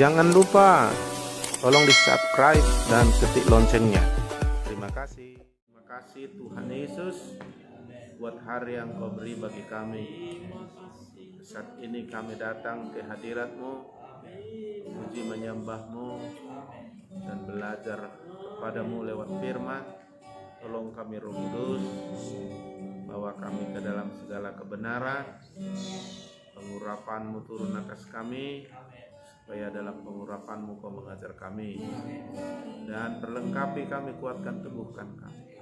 Jangan lupa tolong di subscribe dan ketik loncengnya. Terima kasih. Terima kasih Tuhan Yesus buat hari yang kau beri bagi kami. Saat ini kami datang ke hadirat-Mu, puji menyembah-Mu dan belajar kepadamu lewat firman. Tolong kami Roh Kudus, bawa kami ke dalam segala kebenaran. Pengurapan-Mu turun atas kami, supaya dalam pengurapan-Mu kau mengajar kami. Dan perlengkapi kami, kuatkan, teguhkan kami.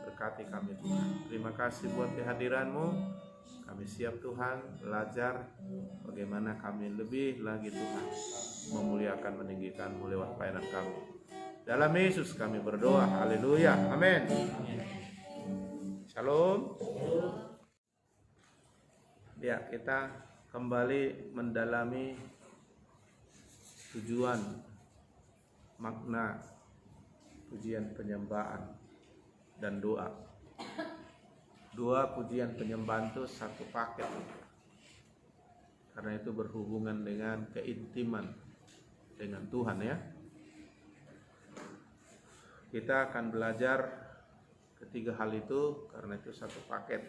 Berkati kami Tuhan. Terima kasih buat kehadiran-Mu. Kami siap Tuhan belajar bagaimana kami lebih lagi Tuhan memuliakan, meninggikan-Mu lewat pelayanan kami. Dalam Yesus kami berdoa. Haleluya. Amin. Shalom. Ya, kita kembali mendalami tujuan, makna pujian penyembahan dan doa. Dua pujian penyembahan itu satu paket, karena itu berhubungan dengan keintiman dengan Tuhan ya. Kita akan belajar ketiga hal itu, karena itu satu paket.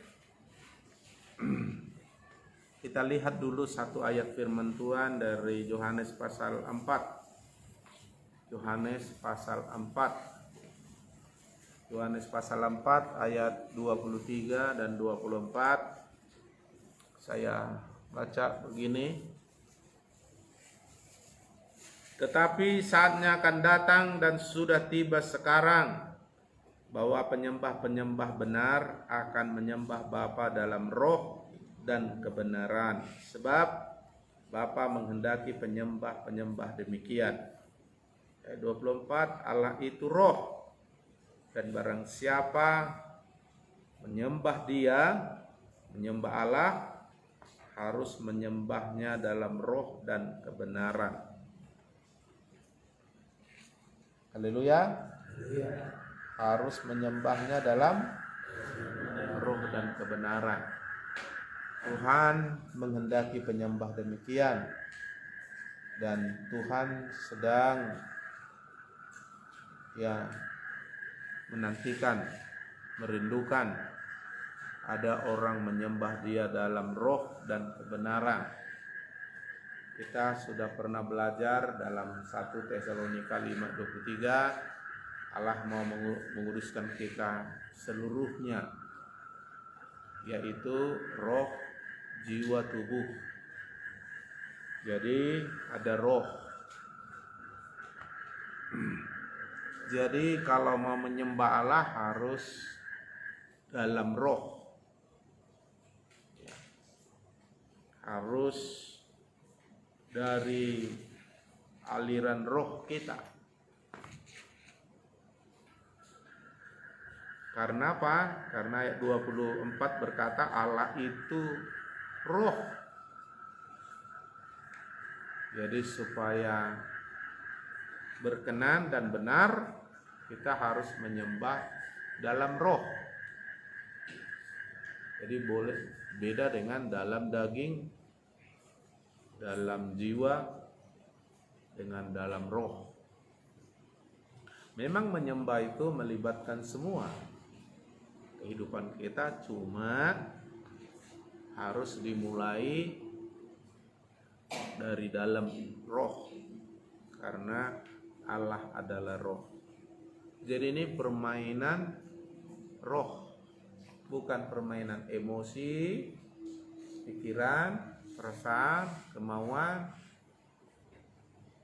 Kita lihat dulu satu ayat firman Tuhan dari Yohanes pasal 4. Yohanes pasal 4. Yohanes pasal 4 ayat 23 dan 24. Saya baca begini. Tetapi saatnya akan datang dan sudah tiba sekarang, bahwa penyembah-penyembah benar akan menyembah Bapa dalam roh dan kebenaran, sebab Bapa menghendaki penyembah-penyembah demikian. Ayat 24, Allah itu roh, dan barang siapa menyembah Dia, menyembah Allah, harus menyembahnya dalam roh dan kebenaran. Haleluya. Harus menyembahnya dalam roh dan kebenaran. Tuhan menghendaki penyembah demikian, dan Tuhan sedang menantikan, merindukan ada orang menyembah Dia dalam roh dan kebenaran. Kita sudah pernah belajar dalam 1 Tesalonika 5:23, Allah mau menguduskan kita seluruhnya, yaitu roh, jiwa, tubuh. Jadi ada roh. Jadi kalau mau menyembah Allah harus dalam roh, harus dari aliran roh kita. Karena apa? Karena ayat 24 berkata Allah itu roh. Jadi supaya berkenan dan benar, kita harus menyembah dalam roh. Jadi boleh beda dengan dalam daging, dalam jiwa, dengan dalam roh. Memang menyembah itu melibatkan semua kehidupan kita, cuma harus dimulai dari dalam roh, karena Allah adalah roh. Jadi ini permainan roh, bukan permainan emosi, pikiran, perasaan, kemauan,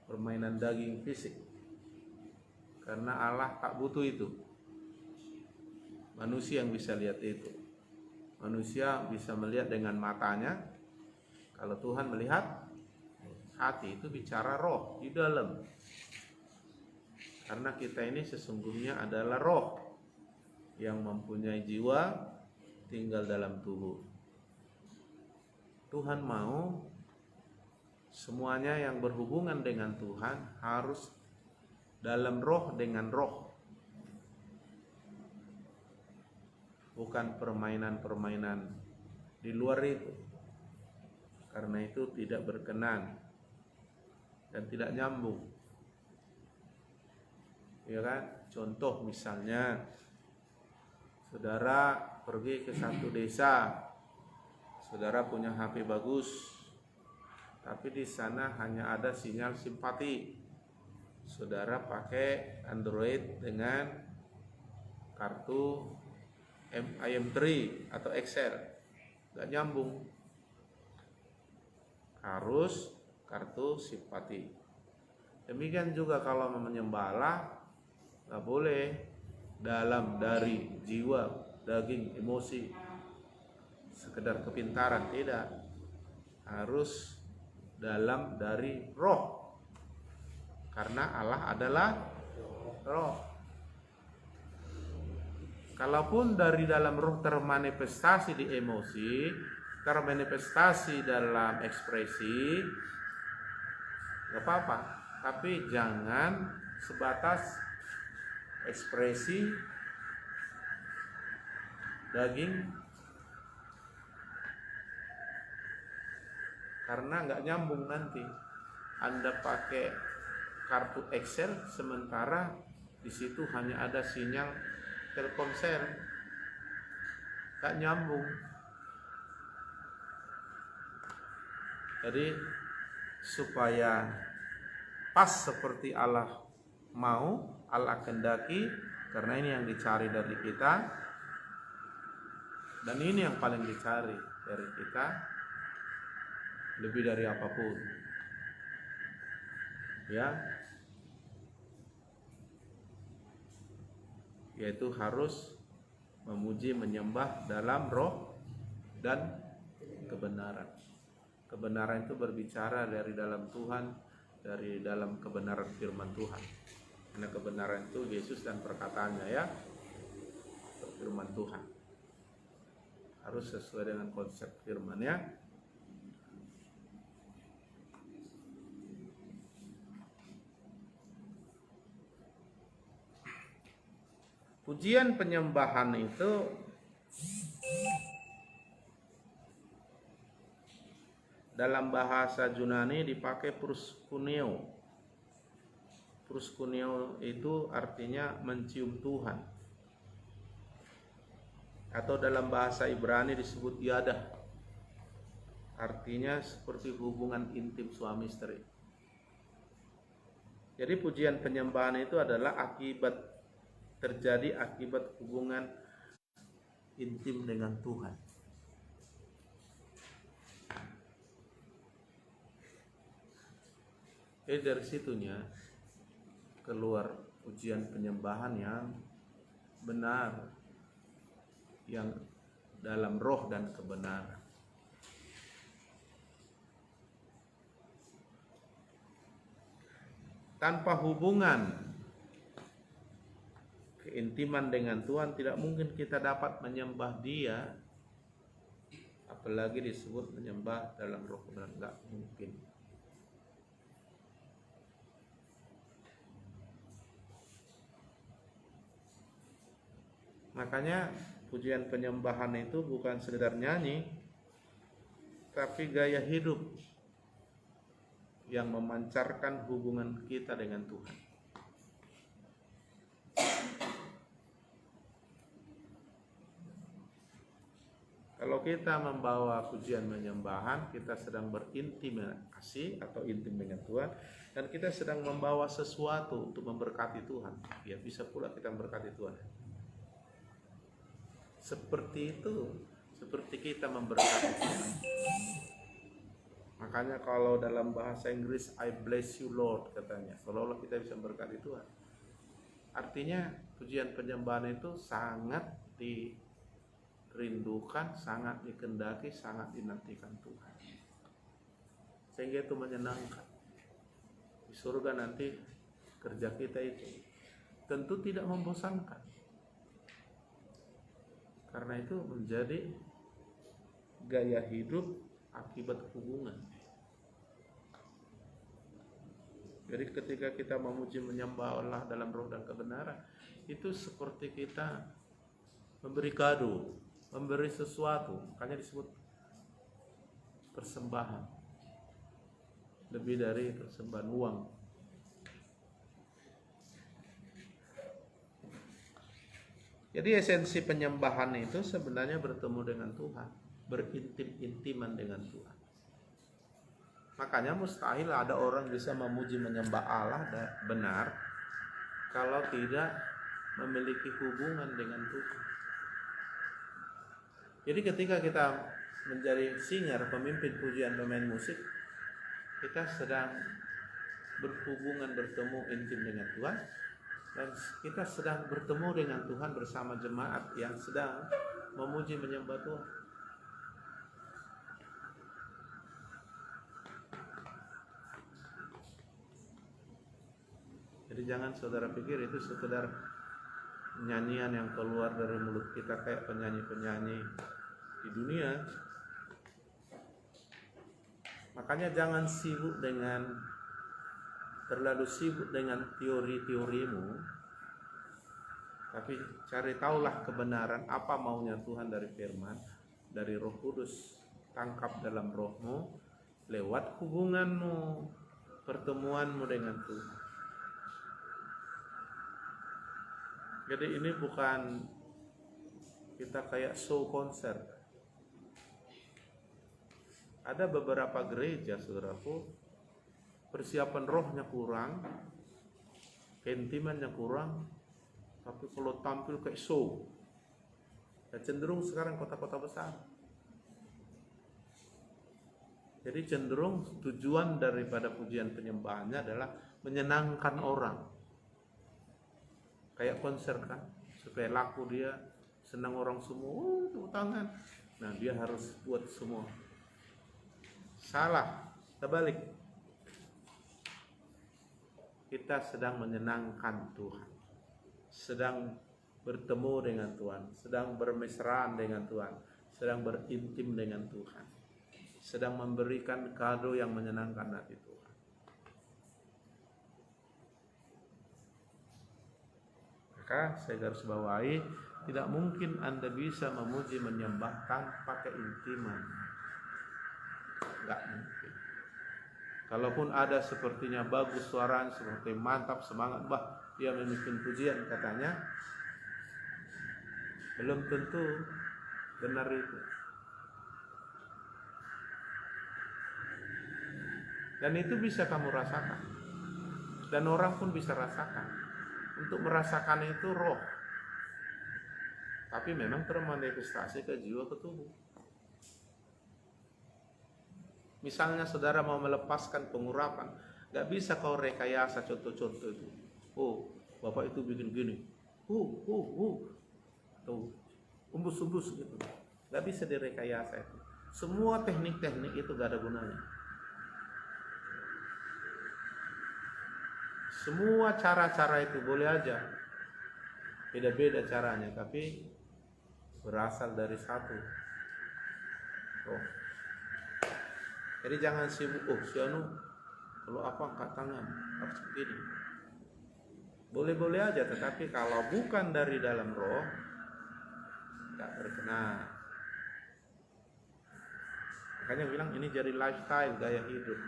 permainan daging fisik. Karena Allah tak butuh itu. Manusia yang bisa lihat itu. Manusia bisa melihat dengan matanya. Kalau Tuhan melihat hati, itu bicara roh di dalam. Karena kita ini sesungguhnya adalah roh yang mempunyai jiwa, tinggal dalam tubuh. Tuhan mau semuanya yang berhubungan dengan Tuhan harus dalam roh dengan roh. Bukan permainan-permainan di luar itu. Karena itu tidak berkenan dan tidak nyambung. Ya kan? Contoh misalnya saudara pergi ke satu desa, saudara punya HP bagus, tapi di sana hanya ada sinyal simpati. Saudara pakai Android dengan kartu IM3 atau Excel, nggak nyambung. Harus kartu simpati. Demikian juga kalau menyembahlah, nggak boleh dalam dari jiwa, daging, emosi, sekedar kepintaran, tidak. Harus dalam dari roh, karena Allah adalah roh. Kalaupun dari dalam roh termanifestasi di emosi, termanifestasi dalam ekspresi, nggak apa-apa. Tapi jangan sebatas ekspresi daging, karena nggak nyambung nanti. Anda pakai kartu Excel sementara di situ hanya ada sinyal Telkomsel, nggak nyambung. Jadi supaya pas seperti Allah mau, Allah kehendaki, karena ini yang dicari dari kita, dan ini yang paling dicari dari kita lebih dari apapun, ya, yaitu harus memuji, menyembah dalam roh dan kebenaran. Kebenaran itu berbicara dari dalam Tuhan, dari dalam kebenaran firman Tuhan. Karena kebenaran itu Yesus dan perkataannya, ya, firman Tuhan. Harus sesuai dengan konsep firman, ya. Pujian penyembahan itu dalam bahasa Yunani dipakai proskuneo. Proskuneo itu artinya mencium Tuhan. Atau dalam bahasa Ibrani disebut yadah. Artinya seperti hubungan intim suami istri. Jadi pujian penyembahan itu adalah terjadi akibat hubungan intim dengan Tuhan. Jadi dari situnya keluar pujian penyembahan yang benar, yang dalam roh dan kebenaran. Tanpa hubungan keintiman dengan Tuhan, tidak mungkin kita dapat menyembah Dia, apalagi disebut menyembah dalam roh dan enggak mungkin. Makanya pujian penyembahan itu bukan sekedar nyanyi, tapi gaya hidup yang memancarkan hubungan kita dengan Tuhan. Kalau kita membawa pujian penyembahan, kita sedang berintimasi atau intim dengan Tuhan, dan kita sedang membawa sesuatu untuk memberkati Tuhan. Ya, bisa pula kita memberkati Tuhan. Seperti itu, seperti kita memberkati Tuhan. Makanya kalau dalam bahasa Inggris I bless you Lord, katanya, seolah-olah kita bisa memberkati Tuhan. Artinya pujian penyembahan itu sangat dirindukan, sangat dikehendaki, sangat dinantikan Tuhan, sehingga itu menyenangkan. Di surga nanti kerja kita itu tentu tidak membosankan. Karena itu menjadi gaya hidup akibat hubungan. Jadi ketika kita memuji menyembah Allah dalam roh dan kebenaran, itu seperti kita memberi kado, memberi sesuatu, makanya disebut persembahan. lebih dari persembahan uang. Jadi esensi penyembahan itu sebenarnya bertemu dengan Tuhan, berintim-intiman dengan Tuhan. Makanya mustahil ada orang bisa memuji menyembah Allah benar kalau tidak memiliki hubungan dengan Tuhan. Jadi ketika kita menjadi singer, pemimpin pujian, pemain musik, kita sedang berhubungan, bertemu intim dengan Tuhan, dan kita sedang bertemu dengan Tuhan bersama jemaat yang sedang memuji menyembah Tuhan. Jadi jangan saudara pikir itu sekedar nyanyian yang keluar dari mulut kita kayak penyanyi-penyanyi di dunia. Makanya jangan terlalu sibuk dengan teori-teorimu, tapi cari tahulah kebenaran apa maunya Tuhan dari firman, dari Roh Kudus. Tangkap dalam rohmu lewat hubunganmu, pertemuanmu dengan Tuhan. Jadi ini bukan kita kayak show konser. Ada beberapa gereja, saudaraku, persiapan rohnya kurang, keintimannya kurang, tapi kalau tampil kayak show. Dan cenderung sekarang kota-kota besar. Jadi cenderung tujuan daripada pujian penyembahannya adalah menyenangkan orang. Kayak konser kan, supaya laku dia, senang orang semua, tepuk tangan. Nah dia harus buat semua. Salah, terbalik. Kita sedang menyenangkan Tuhan, sedang bertemu dengan Tuhan, sedang bermesraan dengan Tuhan, sedang berintim dengan Tuhan, sedang memberikan kado yang menyenangkan hati Tuhan. Maka saya garis bawahi, tidak mungkin Anda bisa memuji menyembah tanpa keintiman. Enggak mungkin. Kalaupun ada sepertinya bagus suaranya, seperti mantap, semangat, dia memimpin pujian katanya, belum tentu benar itu. Dan itu bisa kamu rasakan, dan orang pun bisa rasakan. Untuk merasakan itu roh, tapi memang termanifestasi ke jiwa, ke tubuh. Misalnya saudara mau melepaskan pengurapan, gak bisa kau rekayasa contoh-contoh itu. Oh, bapak itu bikin gini, tuh, umbus-umbus gitu. Gak bisa direkayasa itu. Semua teknik-teknik itu gak ada gunanya. Semua cara-cara itu boleh aja, beda-beda caranya, tapi berasal dari satu roh. Jadi jangan sibuk, si anu kalau apa angkat tangan harus begini. Boleh-boleh aja, tetapi kalau bukan dari dalam roh, tidak berkenan. Makanya bilang ini jadi lifestyle, gaya hidup,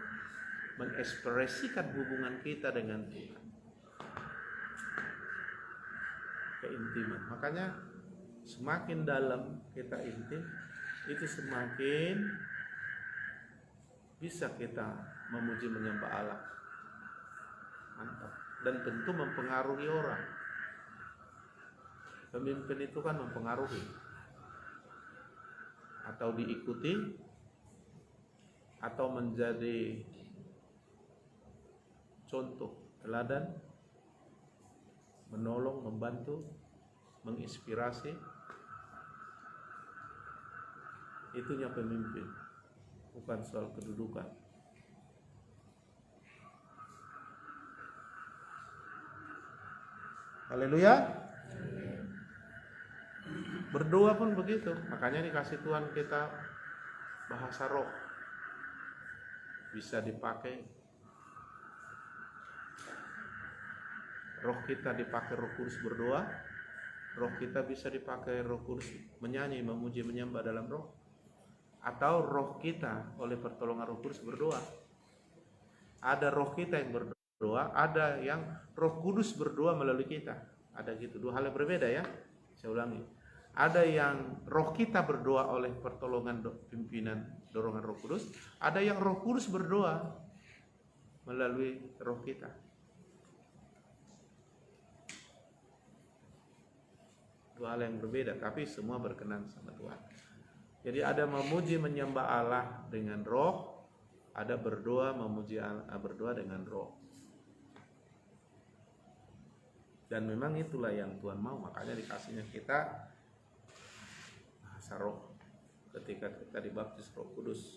mengekspresikan hubungan kita dengan Tuhan, keintiman. Makanya semakin dalam kita intim, itu semakin bisa kita memuji menyembah Allah. Mantap. Dan tentu mempengaruhi orang. Pemimpin itu kan mempengaruhi, atau diikuti, atau menjadi contoh, teladan, menolong, membantu, menginspirasi. Itunya pemimpin, bukan soal kedudukan. Haleluya. Berdoa pun begitu. Makanya dikasih Tuhan kita bahasa roh, bisa dipakai. Roh kita dipakai Roh Kudus berdoa, roh kita bisa dipakai Roh Kudus menyanyi, memuji, menyembah dalam roh, atau roh kita oleh pertolongan Roh Kudus berdoa. Ada roh kita yang berdoa, ada yang Roh Kudus berdoa melalui kita. Ada gitu, dua hal yang berbeda ya. Saya ulangi. Ada yang roh kita berdoa oleh pertolongan pimpinan dorongan Roh Kudus, ada yang Roh Kudus berdoa melalui roh kita. Dua hal yang berbeda, tapi semua berkenan sama Tuhan. Jadi ada memuji menyembah Allah dengan roh, ada berdoa memuji Allah, berdoa dengan roh. Dan memang itulah yang Tuhan mau, makanya dikasihnya kita bahasa roh ketika kita dibaptis Roh Kudus.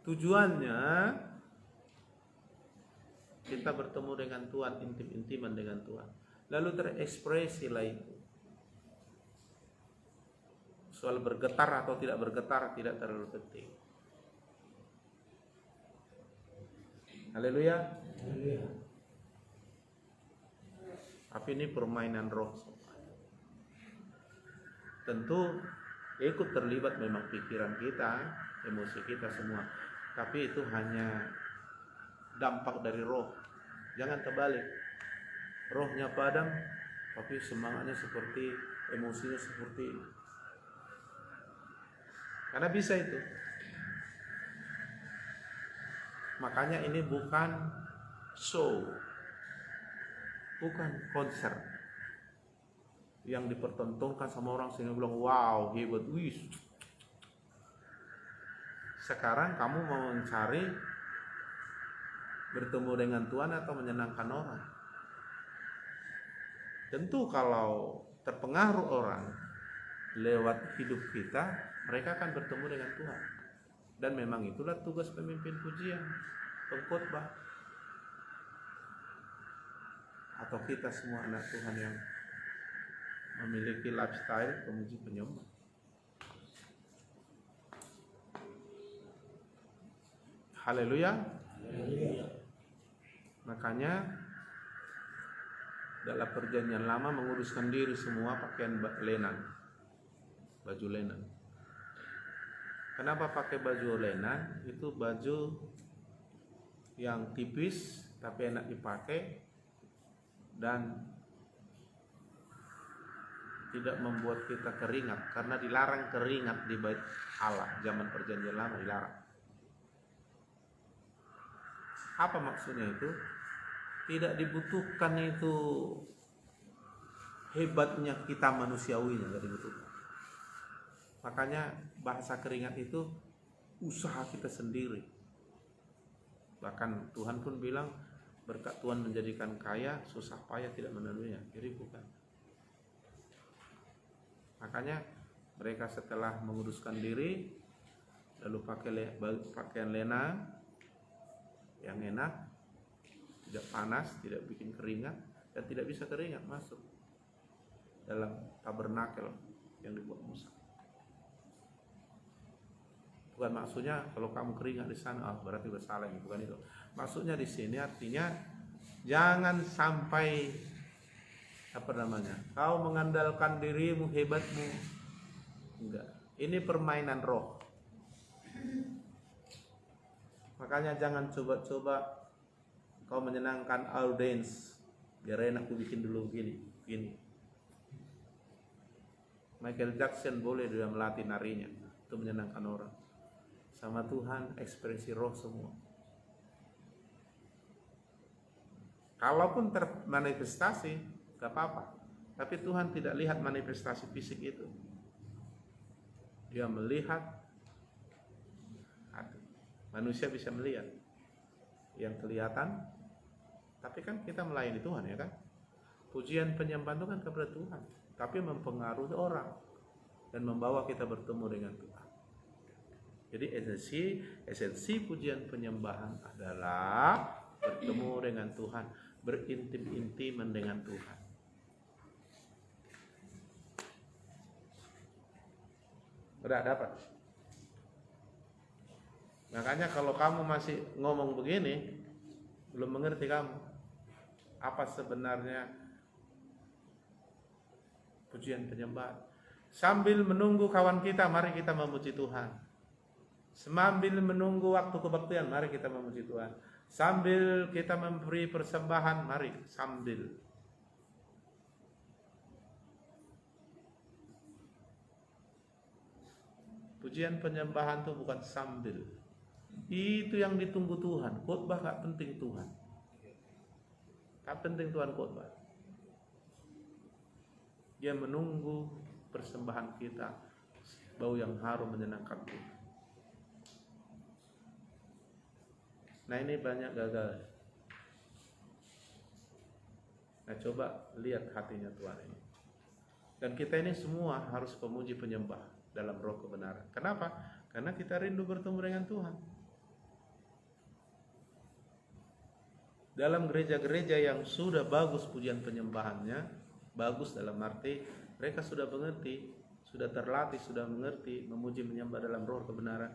Tujuannya kita bertemu dengan Tuhan, intim-intiman dengan Tuhan. Lalu terekspresilah itu. Soal bergetar atau tidak bergetar tidak terlalu penting. Haleluya. Tapi ini permainan roh. Tentu ikut terlibat memang pikiran kita, emosi kita semua. Tapi itu hanya dampak dari roh. Jangan terbalik. Rohnya padam, tapi semangatnya seperti, emosinya seperti ini. Karena bisa itu. Makanya ini bukan show, bukan konser yang dipertontonkan sama orang sehingga bilang wow hebat, wis. Sekarang kamu mau mencari bertemu dengan Tuhan atau menyenangkan orang? Tentu kalau terpengaruh orang lewat hidup kita, mereka akan bertemu dengan Tuhan. Dan memang itulah tugas pemimpin pujian, pengkhotbah, atau kita semua anak Tuhan yang memiliki lifestyle pemuji penyembah. Haleluya. Makanya dalam perjanjian lama menguduskan diri semua pakaian lenan, baju lenan. Kenapa pakai baju lenan? Itu baju yang tipis tapi enak dipakai dan tidak membuat kita keringat, karena dilarang keringat di bait Allah zaman perjanjian lama, dilarang. Apa maksudnya itu? Tidak dibutuhkan itu hebatnya kita manusiawinya, tidak dibutuhkan. Makanya bahasa keringat itu usaha kita sendiri. Bahkan Tuhan pun bilang berkat Tuhan menjadikan kaya, susah payah tidak menemuinya. Jadi bukan. Makanya mereka setelah menguduskan diri lalu pakai pakaian lena yang enak, tidak panas, tidak bikin keringat, dan tidak bisa keringat masuk dalam tabernakel yang dibuat Musa. Bukan maksudnya kalau kamu keringat di sana, berarti bersalah, bukan itu. Maksudnya di sini artinya jangan sampai kau mengandalkan dirimu, hebatmu. Enggak. Ini permainan roh. Makanya jangan coba-coba kau menyenangkan audiens. Biar enak aku bikin dulu begini. Michael Jackson boleh dia melatih narinya, itu menyenangkan orang. Sama Tuhan ekspresi roh semua. Kalaupun termanifestasi, gak apa-apa. Tapi Tuhan tidak lihat manifestasi fisik itu. Dia melihat hati. Manusia bisa melihat yang kelihatan, tapi kan kita melayani Tuhan, ya kan? Pujian penyembahan itu kan kepada Tuhan, tapi mempengaruhi orang dan membawa kita bertemu dengan Tuhan. Jadi esensi pujian penyembahan adalah bertemu dengan Tuhan, berintim-intiman dengan Tuhan. Udah dapat? Makanya kalau kamu masih ngomong begini, belum mengerti kamu apa sebenarnya pujian penyembahan. Sambil menunggu kawan kita, mari kita memuji Tuhan. Sambil menunggu waktu kebaktian, mari kita memuji Tuhan. Sambil kita memberi persembahan, mari sambil. Pujian penyembahan itu bukan sambil. Itu yang ditunggu Tuhan. Khotbah gak penting Tuhan. Tak penting Tuhan khotbah. Dia menunggu persembahan kita, bau yang harum menyenangkan Tuhan. Nah ini banyak gagal. Nah coba lihat hatinya Tuhan ini. Dan kita ini semua harus pemuji penyembah dalam roh kebenaran. Kenapa? Karena kita rindu bertemu dengan Tuhan. Dalam gereja-gereja yang sudah bagus pujian penyembahannya, bagus dalam arti mereka sudah mengerti, sudah terlatih, sudah mengerti memuji menyembah dalam roh kebenaran.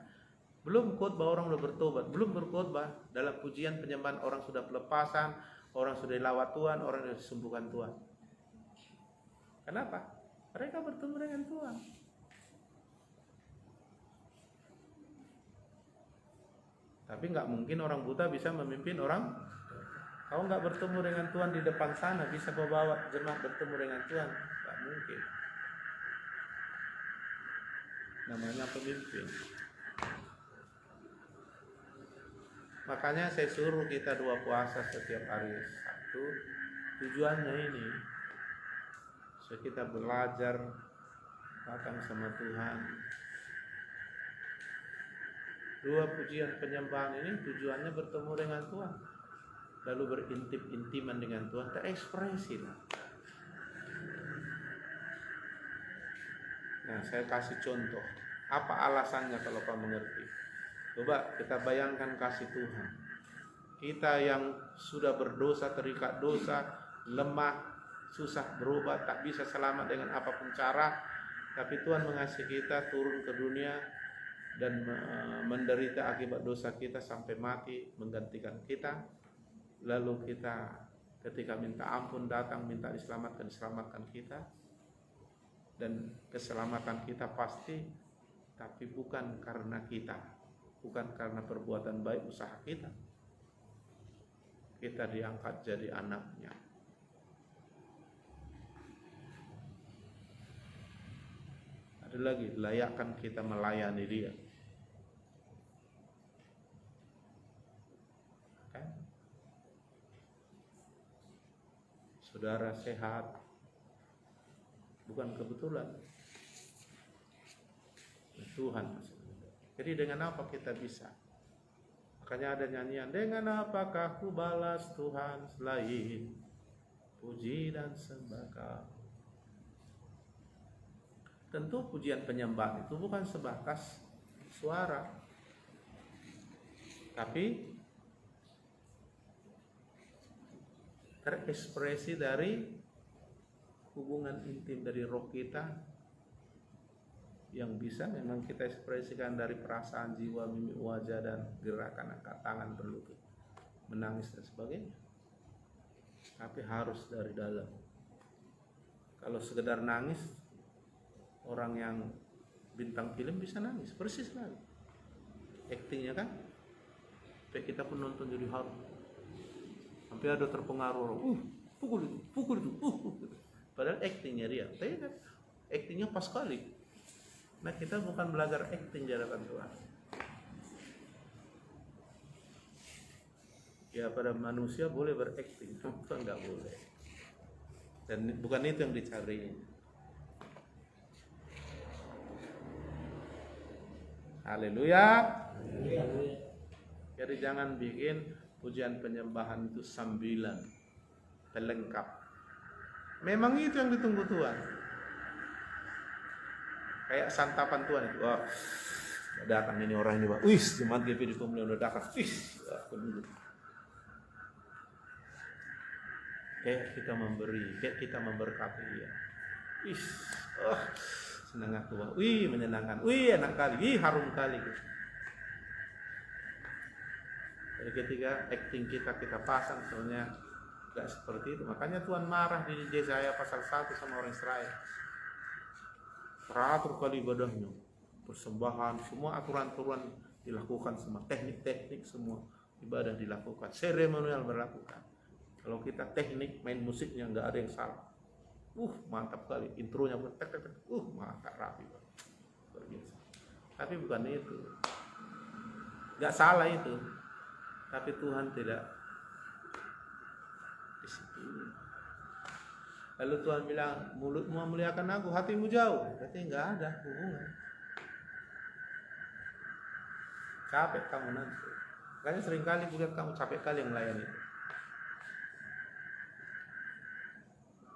Belum khotbah orang sudah bertobat, belum berkhotbah dalam pujian penyembahan orang sudah pelepasan, orang sudah dilawat Tuhan, orang sudah disembuhkan Tuhan. Kenapa? Mereka bertemu dengan Tuhan. Tapi nggak mungkin orang buta bisa memimpin orang. Kau nggak bertemu dengan Tuhan di depan sana bisa bawa jemaat bertemu dengan Tuhan, nggak mungkin. Namanya pemimpin. Makanya saya suruh kita 2 puasa setiap hari Sabtu. Tujuannya ini supaya kita belajar datang sama Tuhan. 2 pujian penyembahan ini tujuannya bertemu dengan Tuhan, lalu berintim-intiman dengan Tuhan, terekspresi lah. Nah, saya kasih contoh. Apa alasannya kalau kau mengerti? Coba kita bayangkan kasih Tuhan. Kita yang sudah berdosa, terikat dosa, lemah, susah berubah, tak bisa selamat dengan apapun cara, tapi Tuhan mengasihi kita, turun ke dunia dan menderita akibat dosa kita sampai mati, menggantikan kita. Lalu kita ketika minta ampun datang minta diselamatkan kita. Dan keselamatan kita pasti, tapi bukan karena kita, bukan karena perbuatan baik usaha kita. Kita diangkat jadi anaknya. Ada lagi, layakkan kita melayani Dia. Kan? Saudara sehat, bukan kebetulan. Tuhan. Jadi dengan apa kita bisa? Makanya ada nyanyian, dengan apakah ku balas Tuhan selain puji dan sembah Kau. Tentu pujian penyembahan itu bukan sebatas suara, tapi terekspresi dari hubungan intim dari roh kita yang bisa memang kita ekspresikan dari perasaan jiwa, mimik wajah, dan gerakan angkat tangan, berlutut, menangis dan sebagainya. Tapi harus dari dalam. Kalau sekedar nangis, orang yang bintang film bisa nangis, persis lagi. Aktingnya kan, sampai kita pun nonton jadi haru. Sampai ada terpengaruh, pukul itu. Padahal aktingnya dia, tapi kan aktingnya pas sekali. Nah kita bukan belajar acting di hadapan Tuhan. Ya pada manusia boleh berakting, Tuhan nggak boleh. Dan bukan itu yang dicari. Haleluya. Jadi jangan bikin pujian penyembahan itu sambilan, pelengkap. Memang itu yang ditunggu Tuhan. Kayak santapan Tuhan itu. Wah, dadakan ini orang ini, Pak. Wis, jemaat GP di Pemulihan dadakan. Wis, kayak kita memberi, kayak kita memberkati dia. Wis, senang Tuhan. Wih, menyenangkan. Wih, enak kali. Wih, harum kali. Jadi ketika acting kita pasang, soalnya gak seperti itu. Makanya Tuhan marah di Yesaya pasal 1 sama orang Israel. Teratur kali ibadahnya, persembahan, semua aturan-aturan dilakukan semua, teknik-teknik semua ibadah dilakukan, seremonial berlakukan. Kalau kita teknik main musiknya nggak ada yang salah, mantap kali, intronya pun tek tek tek, mantap rapi banget, luar biasa. Tapi bukan itu, nggak salah itu, tapi Tuhan tidak di situ. Lalu Tuhan bilang, mulutmu memuliakan aku, hatimu jauh, berarti nggak ada hubungan. Capek kamu nanti. Makanya seringkali lihat kamu capek kali yang melayani.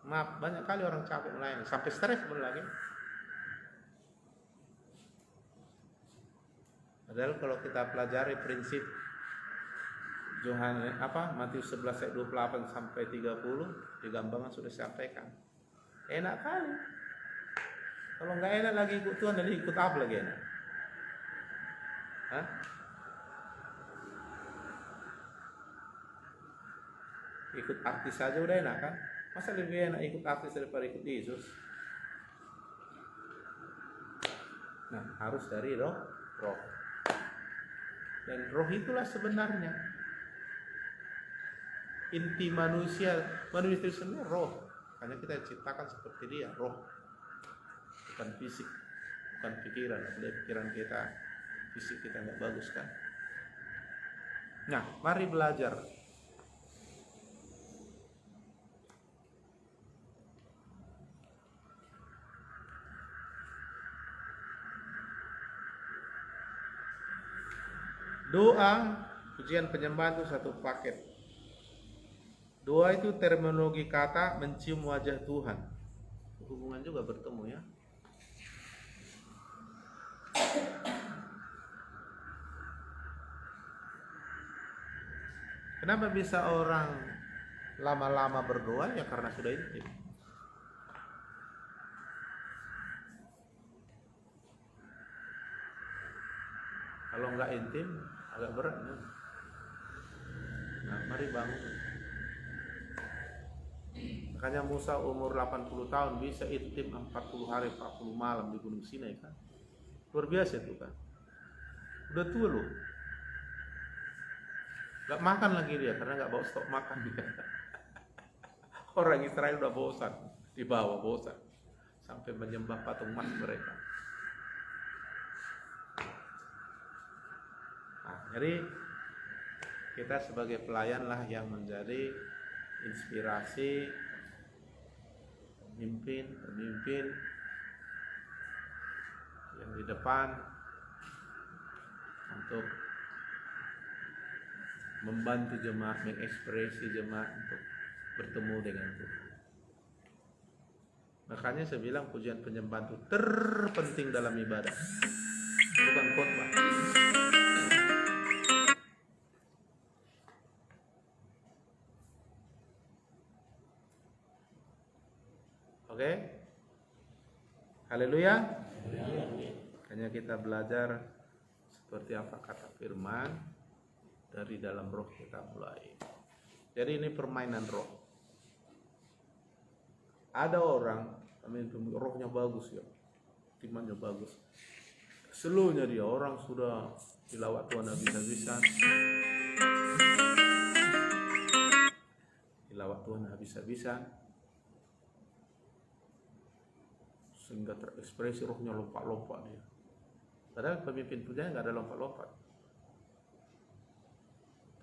Maaf, banyak kali orang capek melayani, sampai stres lagi. Padahal kalau kita pelajari prinsip Matius 11 ayat 28 sampai 30 di gambaran sudah disampaikan. Enak kali. Kalau nggak enak lagi ikut Tuhan, jadi ikut apa lagi enak? Hah? Ikut artis saja udah enak kan? Masa lebih enak ikut artis daripada ikut Yesus? Nah, harus dari roh. Dan roh itulah sebenarnya inti manusia itu sebenarnya roh. Hanya kita ciptakan seperti dia, roh. Bukan fisik, bukan pikiran. Ada pikiran kita, fisik kita nggak bagus kan? Nah, mari belajar. Doa, pujian penyembahan itu satu paket. Doa itu terminologi kata mencium wajah Tuhan. Hubungan juga bertemu ya. Kenapa bisa orang lama-lama berdoa? Ya karena sudah intim. Kalau nggak intim, agak berat. Nah, mari bangun. Makanya Musa umur 80 tahun bisa intim 40 hari 40 malam di Gunung Sinai kan. Luar biasa itu kan. Udah tua loh. Gak makan lagi dia karena gak bawa stok makan dia. Orang Israel udah bosan, dibawa bosan sampai menyembah patung emas mereka. Nah, jadi kita sebagai pelayan lah yang menjadi inspirasi pemimpin yang di depan untuk membantu jemaat, mengekspresi jemaat untuk bertemu dengan Tuhan. Makanya saya bilang pujian penyembahan itu terpenting dalam ibadah, bukan khotbah. Oke? Haleluya. Hanya kita belajar seperti apa kata firman dari dalam roh kita mulai. Jadi ini permainan roh. Ada orang, rohnya bagus ya, imannya bagus. Seluruhnya dia orang sudah tilawat Tuhan habis-habisan. Tilawat Tuhan habis-habisan. Sehingga terekspresi rohnya lompat-lompat dia. Padahal pemimpin pujian nggak ada lompat-lompat.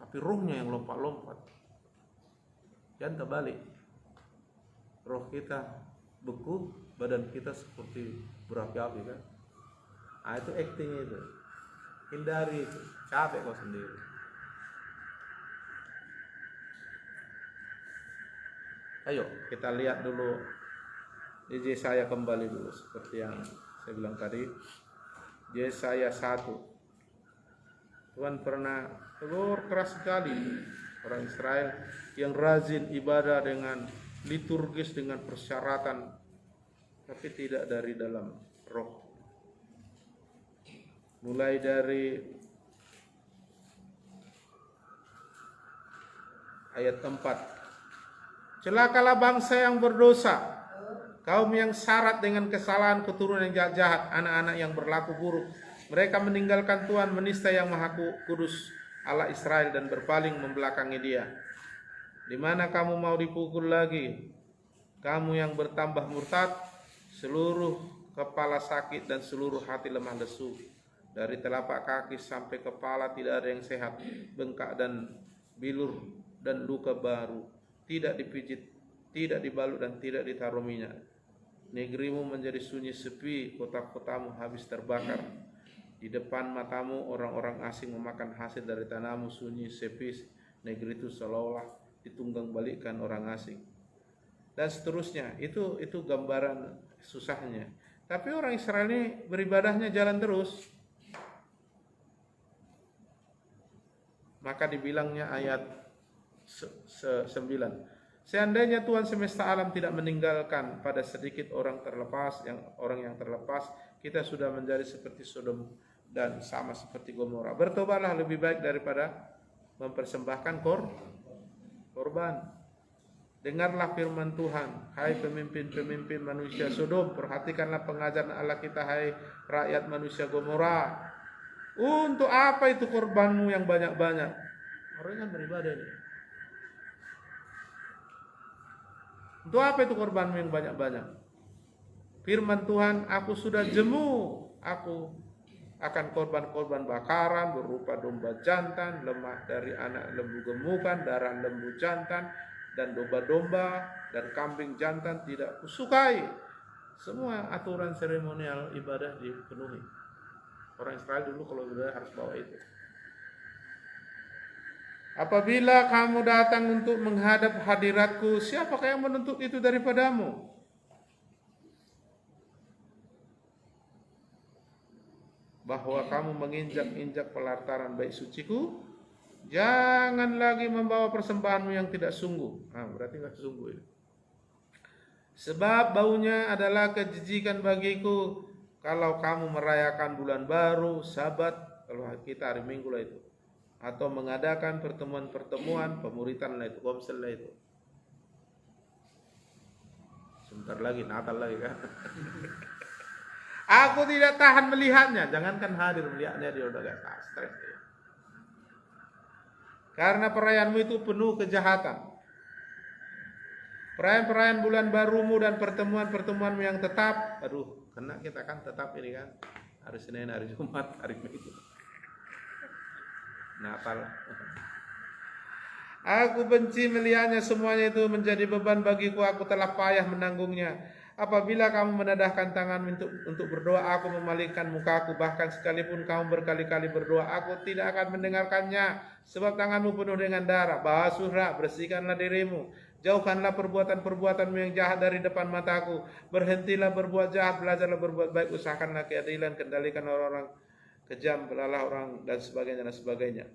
Tapi rohnya yang lompat-lompat. Jangan terbalik. Roh kita beku, badan kita seperti berapi-api kan. Nah itu acting itu. Hindari itu. Capek kau sendiri. Ayo kita lihat dulu. Yesaya kembali dulu seperti yang saya bilang tadi. Yesaya 1. Tuhan pernah tegur keras sekali orang Israel yang rajin ibadah dengan liturgis, dengan persyaratan, tapi tidak dari dalam roh. Mulai dari ayat 4. Celakalah bangsa yang berdosa, kaum yang syarat dengan kesalahan, keturunan yang jahat, anak-anak yang berlaku buruk, Mereka meninggalkan Tuhan, menista yang Maha Kudus Allah Israel dan berpaling membelakangi Dia. Di mana kamu mau dipukul lagi? Kamu yang bertambah murtad, seluruh kepala sakit dan seluruh hati lemah lesu. Dari telapak kaki sampai kepala tidak ada yang sehat, bengkak dan bilur dan luka baru, tidak dipijit, tidak dibalut dan tidak ditaruh minyak. Negerimu menjadi sunyi sepi, kota-kotamu habis terbakar. Di depan matamu orang-orang asing memakan hasil dari tanahmu, sunyi sepi negeri itu seolah-olah ditunggang balikkan orang asing. Dan seterusnya, itu gambaran susahnya. Tapi orang Israel ini beribadahnya jalan terus. Maka dibilangnya ayat 9. Seandainya Tuhan semesta alam tidak meninggalkan pada sedikit orang yang terlepas, kita sudah menjadi seperti Sodom dan sama seperti Gomora. Bertobatlah, lebih baik daripada mempersembahkan korban. Dengarlah firman Tuhan, hai pemimpin-pemimpin manusia Sodom, perhatikanlah pengajaran Allah kita, hai rakyat manusia Gomora. Untuk apa itu korbanmu yang banyak-banyak? Orang kan beribadah ini. Untuk apa itu korbanmu yang banyak-banyak? Firman Tuhan, aku sudah jemu, aku akan korban-korban bakaran berupa domba jantan, lemak dari anak lembu gemukan, darah lembu jantan, dan domba-domba dan kambing jantan tidak kusukai. Semua aturan seremonial ibadah dipenuhi. Orang Israel dulu kalau ibadah harus bawa itu. Apabila kamu datang untuk menghadap hadiratku, siapakah yang menuntut itu daripadamu? Bahwa kamu menginjak-injak pelataran bait suciku, jangan lagi membawa persembahanmu yang tidak sungguh. Berarti nggak sungguh itu. Sebab baunya adalah kejijikan bagiku. Kalau kamu merayakan bulan baru, Sabat, kalau kita hari Minggu lah itu, atau mengadakan pertemuan-pertemuan, pemuritan lah itu, komsel lah itu. Sebentar lagi Natal lagi kan. Aku tidak tahan melihatnya. Jangankan hadir melihatnya, dia udah gak tahan, stres dia. Karena perayaanmu itu penuh kejahatan. Perayaan-perayaan bulan barumu dan pertemuan-pertemuanmu yang tetap, karena kita kan tetap ini kan, hari Senin, hari Jumat, hari Minggu, Natal. Aku benci melihatnya, semuanya itu menjadi beban bagiku, aku telah payah menanggungnya. Apabila kamu menadahkan tangan untuk berdoa, aku memalingkan mukaku. Bahkan sekalipun kamu berkali-kali berdoa, aku tidak akan mendengarkannya. Sebab tanganmu penuh dengan darah. Basuhlah, bersihkanlah dirimu. Jauhkanlah perbuatan-perbuatanmu yang jahat dari depan mataku. Berhentilah berbuat jahat, belajarlah berbuat baik. Usahakanlah keadilan, kendalikan orang-orang kejam, belalah orang, dan sebagainya, dan sebagainya.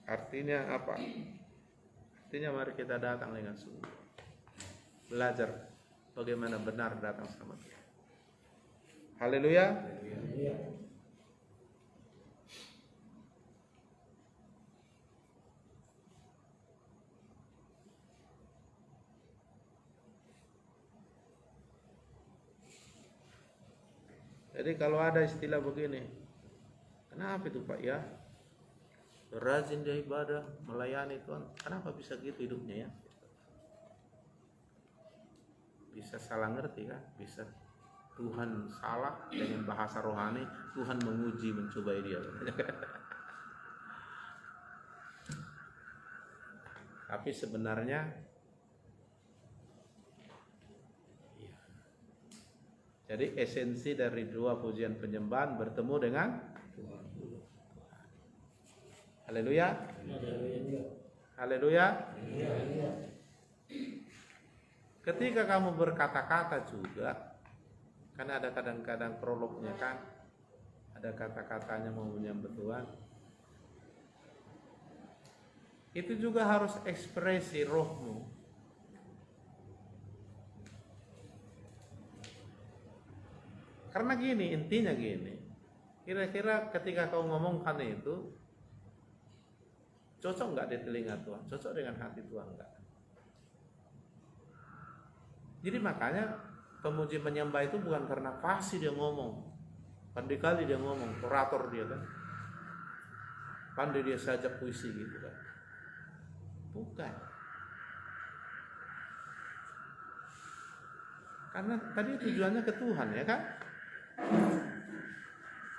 Artinya apa? Artinya mari kita datang dengan sungguh, belajar bagaimana benar datang sama Tuhan. Haleluya. Jadi kalau ada istilah begini, kenapa itu Pak ya? Rajin dia ibadah, melayani Tuhan, kenapa bisa gitu hidupnya ya? Bisa salah ngerti kan? Bisa Tuhan salah dengan bahasa rohani, Tuhan menguji, mencobai dia. Tapi sebenarnya jadi esensi dari dua pujian penyembahan bertemu dengan Haleluya. Haleluya. Ketika kamu berkata-kata juga, kan ada kadang-kadang prolognya kan, ada kata-katanya mau menyambut Tuhan. Itu juga harus ekspresi rohmu. Karena gini, intinya gini. Kira-kira ketika kau ngomongkan itu, cocok nggak di telinga Tuhan? Cocok dengan hati Tuhan nggak? Jadi makanya pemuji penyembah itu bukan karena fasih dia ngomong, pandai kali dia ngomong, orator dia kan, pandai dia saja puisi gitu kan, bukan. Karena tadi tujuannya ke Tuhan ya kan.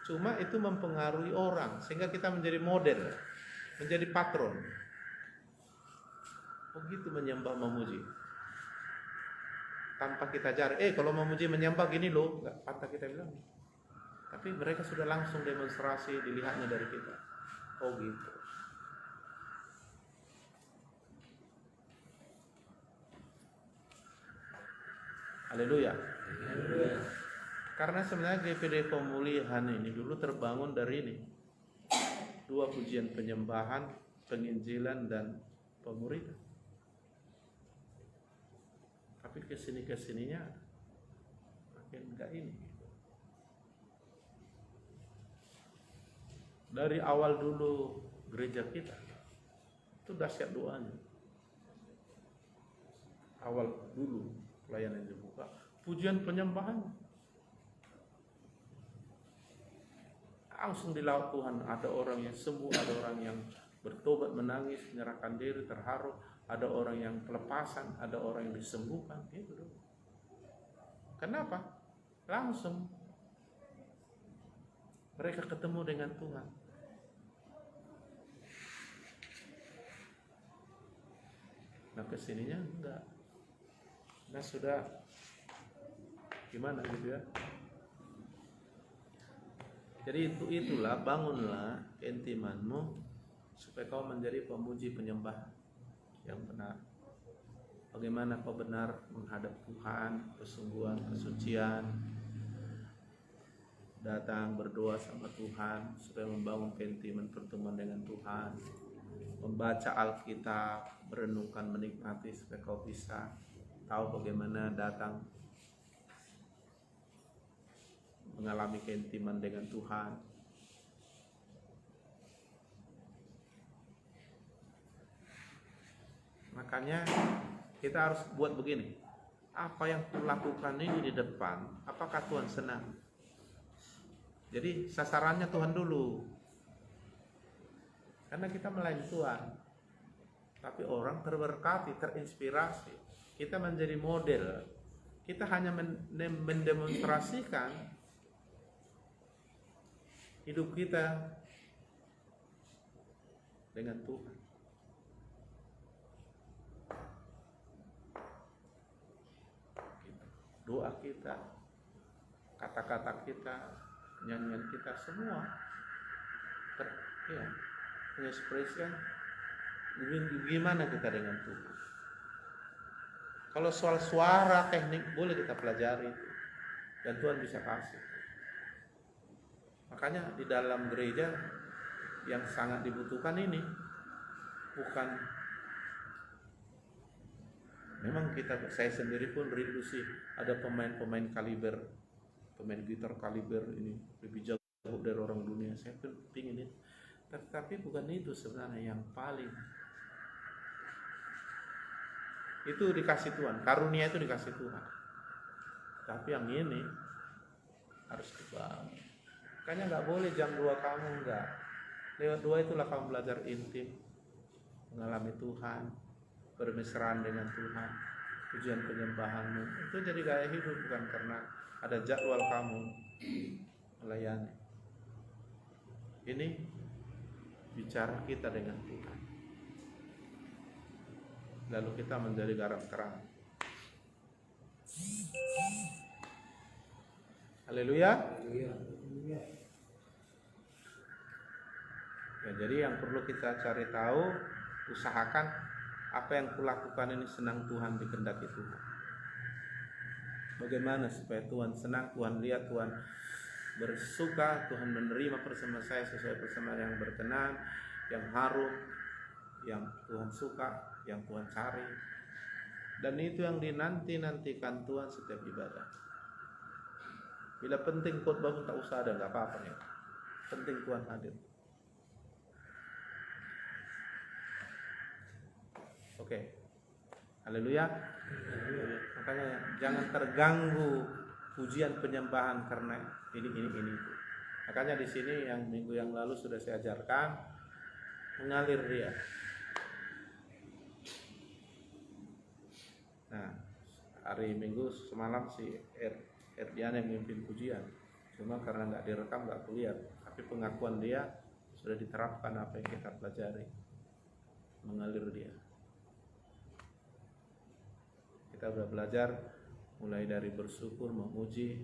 Cuma itu mempengaruhi orang sehingga kita menjadi model, menjadi patron. Begitu menyembah memuji. Tanpa kita cari, kalau memuji menyembah gini loh, enggak patah kita bilang. Tapi mereka sudah langsung demonstrasi dilihatnya dari kita. Oh gitu. Haleluya. Karena sebenarnya GPD Pemulihan ini dulu terbangun dari ini. 2 pujian penyembahan, penginjilan dan pemuridan. Tapi kesininya makin enggak ini. Dari awal dulu gereja kita itu dahsyat doanya. Awal dulu pelayanan dibuka, pujian penyembahan langsung dilawat Tuhan. Ada orang yang sembuh, ada orang yang bertobat, menangis, menyerahkan diri, terharu, ada orang yang kelepasan, ada orang yang disembuhkan, gitu. Kenapa? Langsung mereka ketemu dengan Tuhan. Nah kesininya enggak. Nah sudah gimana gitu ya. Jadi itulah, bangunlah keintimanmu supaya kau menjadi pemuji penyembah yang benar. Bagaimana kau benar menghadap Tuhan, kesungguhan, kesucian, datang berdoa sama Tuhan supaya membangun keintiman pertemuan dengan Tuhan, membaca Alkitab, merenungkan, menikmati supaya kau bisa tahu bagaimana datang mengalami keintiman dengan Tuhan. Makanya kita harus buat begini. Apa yang kulakukan ini di depan, apakah Tuhan senang? Jadi sasarannya Tuhan dulu. Karena kita melayani Tuhan. Tapi orang terberkati, terinspirasi. Kita menjadi model. Kita hanya mendemonstrasikan hidup kita dengan Tuhan. Doa kita, kata-kata kita, nyanyian kita, semua mengekspresikan gimana kita dengan Tuhan. Kalau soal suara, teknik boleh kita pelajari itu, dan Tuhan bisa kasih. Makanya di dalam gereja yang sangat dibutuhkan ini bukan, memang saya sendiri pun rindu sih ada pemain kaliber, pemain gitar kaliber ini lebih jago dari orang dunia. Saya pun pingin itu, tapi bukan itu sebenarnya yang paling. Itu dikasih Tuhan, karunia itu dikasih Tuhan. Tapi yang ini harus dibangun. Makanya nggak boleh jam 2 kamu enggak. Lewat 2 itulah kamu belajar intim, mengalami Tuhan, bermesraan dengan Tuhan, tujuan penyembahanmu. Itu jadi gaya hidup, bukan karena ada jadwal kamu melayani. Ini bicara kita dengan Tuhan. Lalu kita menjadi garam terang. Haleluya. Ya, jadi yang perlu kita cari tahu, usahakan apa yang kulakukan ini senang Tuhan, dikehendaki Tuhan. Bagaimana supaya Tuhan senang, Tuhan lihat, Tuhan bersuka, Tuhan menerima persembahan saya sesuai persembahan yang berkenan, yang harum, yang Tuhan suka, yang Tuhan cari. Dan itu yang dinanti-nantikan Tuhan setiap ibadah. Bila penting khotbah pun tak usah ada, nggak apa-apa ya. Penting Tuhan hadir. Oke. Haleluya. Makanya jangan terganggu pujian penyembahan karena ini. Makanya di sini yang minggu yang lalu sudah saya ajarkan, mengalir dia. Nah, hari Minggu semalam si Erdian yang memimpin pujian, cuma karena nggak direkam nggak kulihat, tapi pengakuan dia sudah diterapkan apa yang kita pelajari, mengalir dia. Kita sudah belajar mulai dari bersyukur, memuji,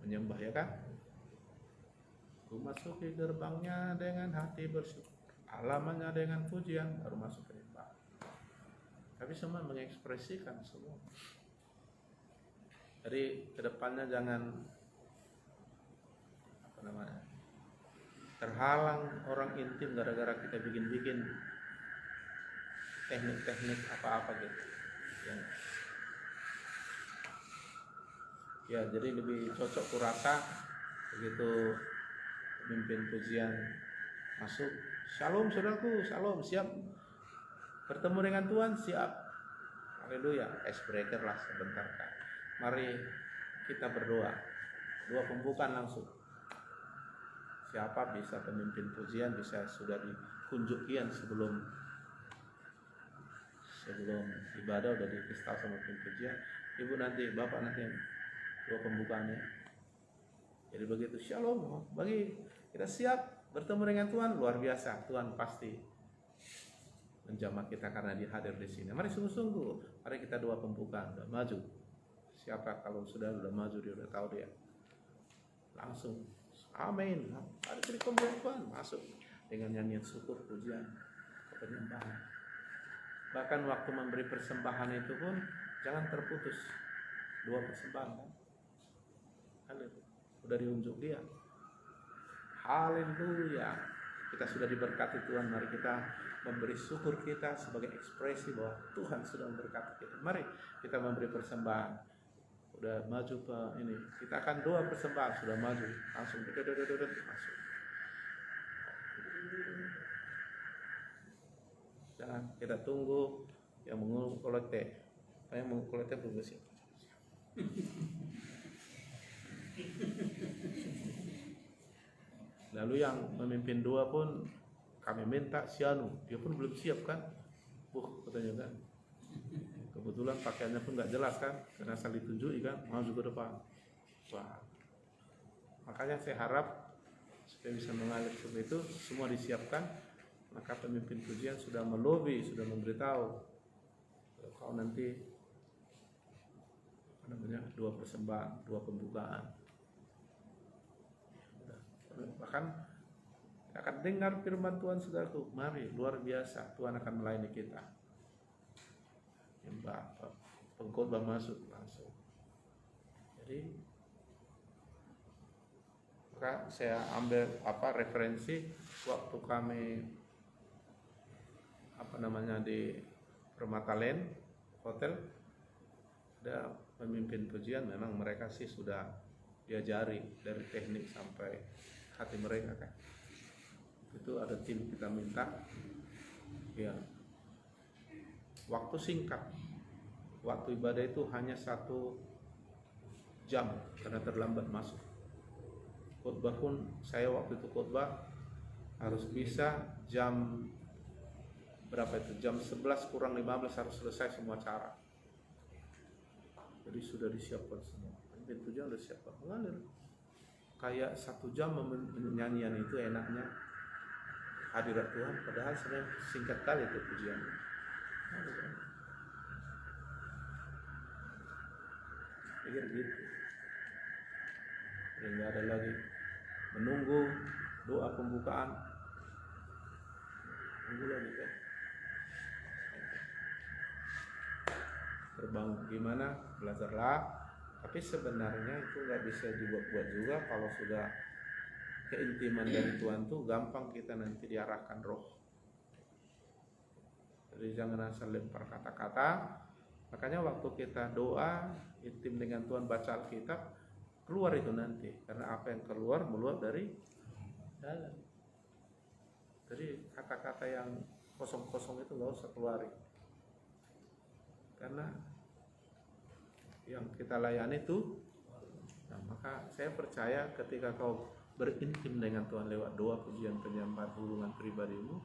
menyembah, ya kan? Memasuki gerbangnya dengan hati bersyukur, halamannya dengan pujian, baru masuk ke nyembah. Tapi semua mengekspresikan semua. Jadi kedepannya jangan terhalang orang intim gara-gara kita bikin teknik-teknik apa-apa gitu. Ya, jadi lebih cocok kurasa begitu pemimpin pujian masuk, shalom saudaraku, shalom, siap bertemu dengan Tuhan, siap, haleluya, icebreaker lah sebentar kan. Mari kita berdoa, doa pembukaan langsung. Siapa bisa pemimpin pujian, bisa sudah dikunjukian sebelum ibadah udah dikasih sama pemimpin pujian. Ibu nanti, bapak nanti doa pembukaannya. Jadi begitu shalom, bagi kita siap bertemu dengan Tuhan, luar biasa. Tuhan pasti menjamah kita karena dia hadir di sini. Mari sungguh-sungguh, mari kita doa pembukaan, udah maju. Siapa kalau sudah maju, dia udah tahu dia. Langsung, amin. Ada cerita Tuhan masuk dengan nyanyian syukur, pujian, penyembahan. Bahkan waktu memberi persembahan itu pun jangan terputus. Dua persembahan kan? Udah diunjuk dia. Haleluya. Kita sudah diberkati Tuhan. Mari kita memberi syukur kita sebagai ekspresi bahwa Tuhan sudah memberkati kita. Mari kita memberi persembahan. Udah maju ke ini. Kita akan doa persembahan. Sudah maju. Langsung masuk. Jangan kita tunggu yang mengulang kolekte. Apa yang mengulang kolekte belum siap. Lalu yang memimpin doa pun kami minta Sianu, dia pun belum siap kan? Katanya kan. Kebetulan pakaiannya pun nggak jelas kan, karena asal ditunjuki kan, maju ke depan. Wah. Makanya saya harap supaya bisa mengalir seperti itu, semua disiapkan. Maka pemimpin pujian sudah melobi, sudah memberitahu kalau nanti dua persembahan, dua pembukaan. Bahkan akan dengar firman Tuhan saudaraku. Mari, luar biasa, Tuhan akan melayani kita. Pengkhotbah masuk langsung. Jadi maka saya ambil referensi waktu kami di Permata Land Hotel, ada pemimpin pujian, memang mereka sih sudah diajari dari teknik sampai hati mereka kan. Itu ada tim kita minta, ya, waktu singkat, waktu ibadah itu hanya 1 jam karena terlambat masuk. Khotbah pun saya waktu itu khotbah harus bisa jam berapa itu, jam 11 kurang 15 harus selesai semua acara. Jadi sudah disiapkan semua. Pintu jangan udah siapkan mengalir. Kayak 1 jam nyanyian itu enaknya hadirat Tuhan, padahal sebenarnya singkat kali itu pujian. Pikir gitu. Jadi nggak ada lagi menunggu doa pembukaan. Tunggu lagi kan. Terbang gimana? Belajarlah. Tapi sebenarnya itu nggak bisa dibuat-buat juga. Kalau sudah keintiman dari Tuhan tuh gampang kita nanti diarahkan roh. Jadi jangan asal lempar kata-kata. Makanya waktu kita doa intim dengan Tuhan, baca Alkitab, keluar itu nanti. Karena apa yang keluar meluap dari dalam. Jadi kata-kata yang kosong-kosong itu nggak usah keluarin. Karena yang kita layani itu. Nah, maka saya percaya ketika kau berintim dengan Tuhan lewat doa, pujian, penyembahan, hubungan pribadimu,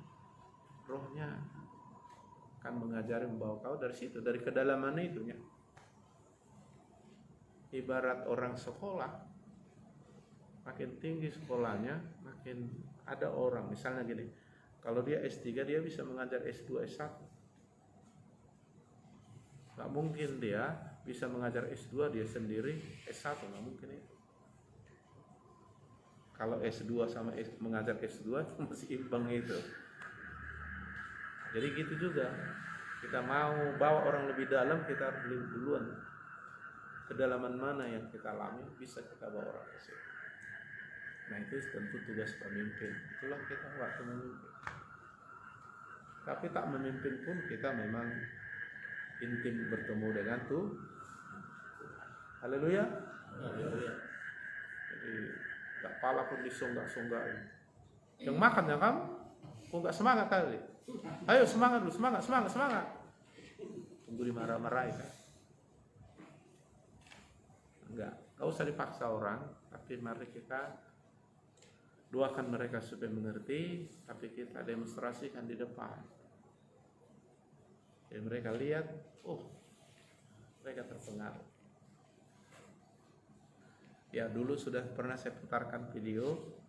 Rohnya akan mengajari, membawa kau dari situ, dari kedalaman itu ya. Ibarat orang sekolah, makin tinggi sekolahnya, makin ada orang, misalnya gini, kalau dia S3 dia bisa mengajar S2, S1. Gak mungkin dia bisa mengajar S2 dia sendiri, S1, gak mungkin itu. Kalau S2 sama mengajar S2 itu masih imbang itu. Jadi gitu juga, kita mau bawa orang lebih dalam, kita harus lebih duluan. Kedalaman mana yang kita alami, bisa kita bawa orang ke situ. Nah itu tentu tugas pemimpin. Itulah kita waktu memimpin. Tapi tak memimpin pun kita memang intim bertemu dengan Tuhan. Haleluya. Haleluya. Jadi gak pala pun disonggak-songgak. Yang makan ya kamu, kok gak semangat kali. Ayo semangat dulu, semangat. Tunggu dimarah-marahin kan? Enggak usah dipaksa orang, tapi mari kita doakan mereka supaya mengerti, tapi kita demonstrasikan di depan. Jadi mereka lihat, mereka terpengaruh. Ya dulu sudah pernah saya putarkan video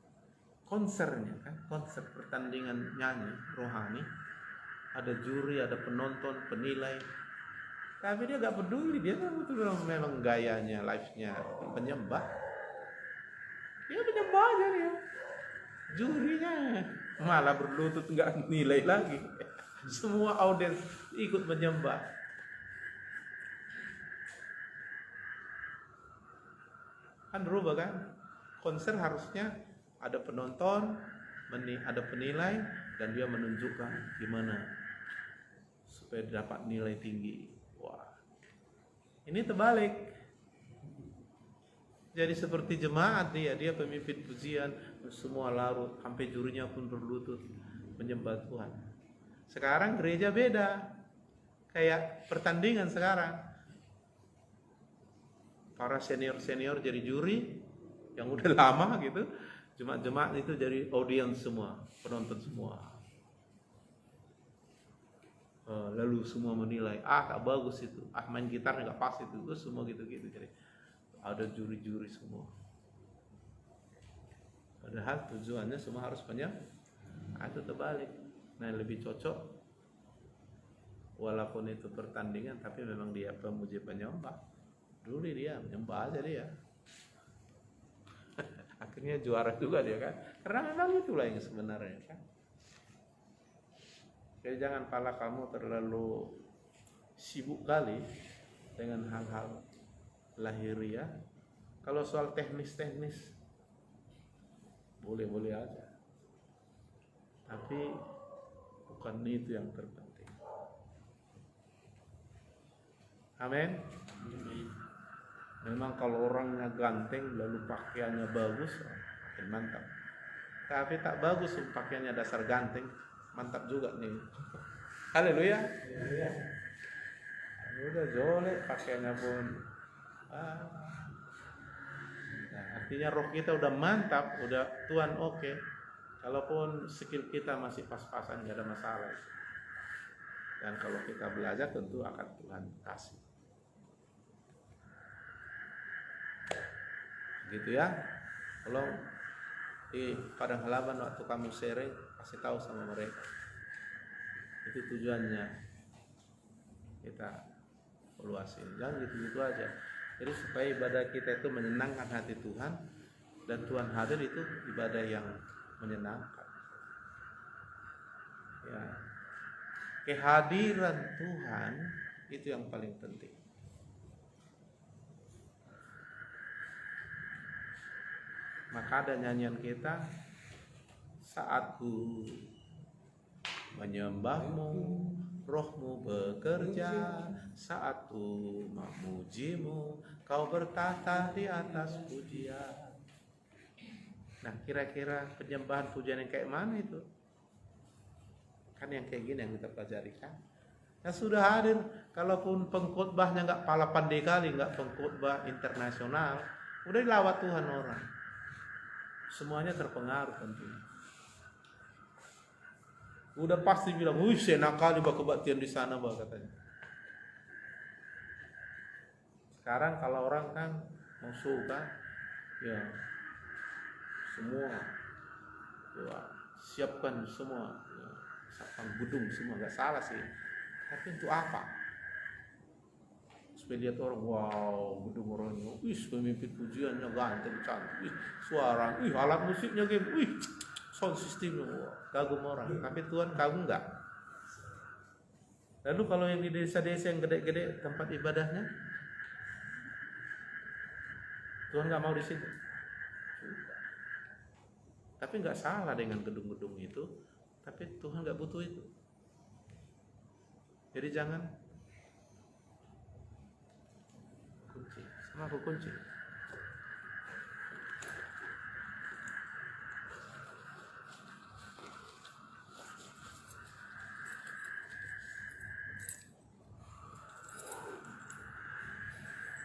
konsernya kan, konser pertandingan nyanyi rohani, ada juri, ada penonton, penilai, tapi dia gak peduli, dia betul memang gayanya, live-nya penyembah, dia penyembah aja dia, jurinya malah berlutut gak nilai lagi, semua audiens ikut menyembah. Kan berubah kan, konser harusnya ada penonton, ada penilai, dan dia menunjukkan gimana supaya dapat nilai tinggi. Wah, ini terbalik. Jadi seperti jemaat dia pemimpin pujian, semua larut, sampai jurinya pun berlutut menyembah Tuhan. Sekarang gereja beda, kayak pertandingan sekarang. Para senior jadi juri yang udah lama gitu. Jemaat-jemaat itu jadi audiens semua, penonton semua. Lalu semua menilai, tak bagus itu, main gitar nggak pas itu semua gitu-gitu. Jadi ada juri-juri semua. Padahal tujuannya semua harus itu terbalik. Nah lebih cocok, walaupun itu pertandingan, tapi memang dia pemuji penyembah. Dulu dia menyembah aja dia. Akhirnya juara juga dia kan, karena memang itulah yang sebenarnya kan. Jadi jangan pala kamu terlalu sibuk kali dengan hal-hal lahiriah. Kalau soal teknis boleh-boleh aja, tapi bukan itu yang terpenting. Amin. Memang kalau orangnya ganteng lalu pakaiannya bagus, makin mantap. Tapi tak bagus pakaiannya dasar ganteng, mantap juga nih. Haleluya. Udah jelek pakaiannya pun. Nah, artinya roh kita udah mantap, udah Tuhan oke. Kalaupun skill kita masih pas-pasan, nggak ada masalah. Dan kalau kita belajar tentu akan Tuhan kasih. Gitu ya. Tolong di padang halaman waktu kamu sharing, kasih tahu sama mereka. Itu tujuannya kita evaluasi. Jangan gitu-gitu aja. Jadi supaya ibadah kita itu menyenangkan hati Tuhan, dan Tuhan hadir itu ibadah yang menyenangkan. Ya. Kehadiran Tuhan itu yang paling penting. Maka ada nyanyian kita, saat ku menyembahmu, rohmu bekerja, saat ku memujimu, kau bertahta di atas pujian. Nah kira-kira penyembahan pujian yang kayak mana itu? Kan yang kayak gini yang kita pelajari kan. Ya sudah hadir, kalaupun pengkhotbahnya nggak pala pandai kali, nggak pengkhotbah internasional, udah dilawat Tuhan orang. Semuanya terpengaruh tentunya. Udah pasti bilang, wih enak kali kebaktian di sana bah katanya. Sekarang kalau orang kan musuh kan, ya semua, ya, siapkan semua, ya, siapkan gedung semua, nggak salah sih. Tapi untuk apa? Supaya lihat orang, wow, gedung orangnya, wih, pemimpin pujiannya ganteng, cantik, wih, suara, wih, alat musiknya game, wih, sound systemnya, wow, kagum orang. Tapi Tuhan kagum nggak? Lalu kalau yang di desa-desa yang gede-gede tempat ibadahnya, Tuhan nggak mau di situ. Tapi nggak salah dengan gedung-gedung itu, tapi Tuhan nggak butuh itu. Jadi jangan kunci, sama aku kunci.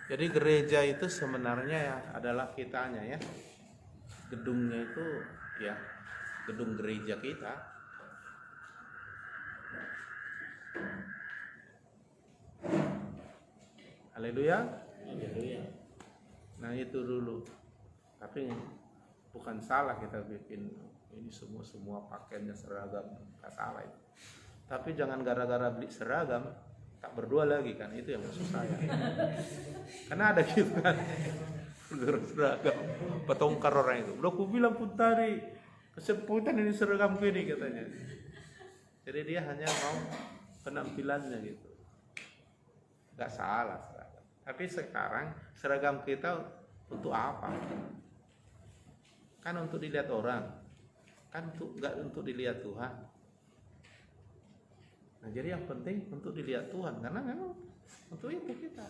Jadi gereja itu sebenarnya ya adalah kitanya ya. Gedungnya itu ya gedung gereja kita. Haleluya. Haleluya. Nah itu dulu. Tapi bukan salah kita bikin ini semua pakaiannya seragam, nggak salah itu. Tapi jangan gara-gara beli seragam tak berdoa lagi kan, itu yang maksud saya. Karena ada gitu kan, seragam, petongkar orang itu. Udah aku bilang pun tadi kesemputan ini seragam gini katanya. Jadi dia hanya mau penampilannya gitu. Nggak salah seragam. Tapi sekarang seragam kita untuk apa? Kan untuk dilihat orang, kan nggak untuk dilihat Tuhan. Nah jadi yang penting untuk dilihat Tuhan, karena memang untuk itu kita.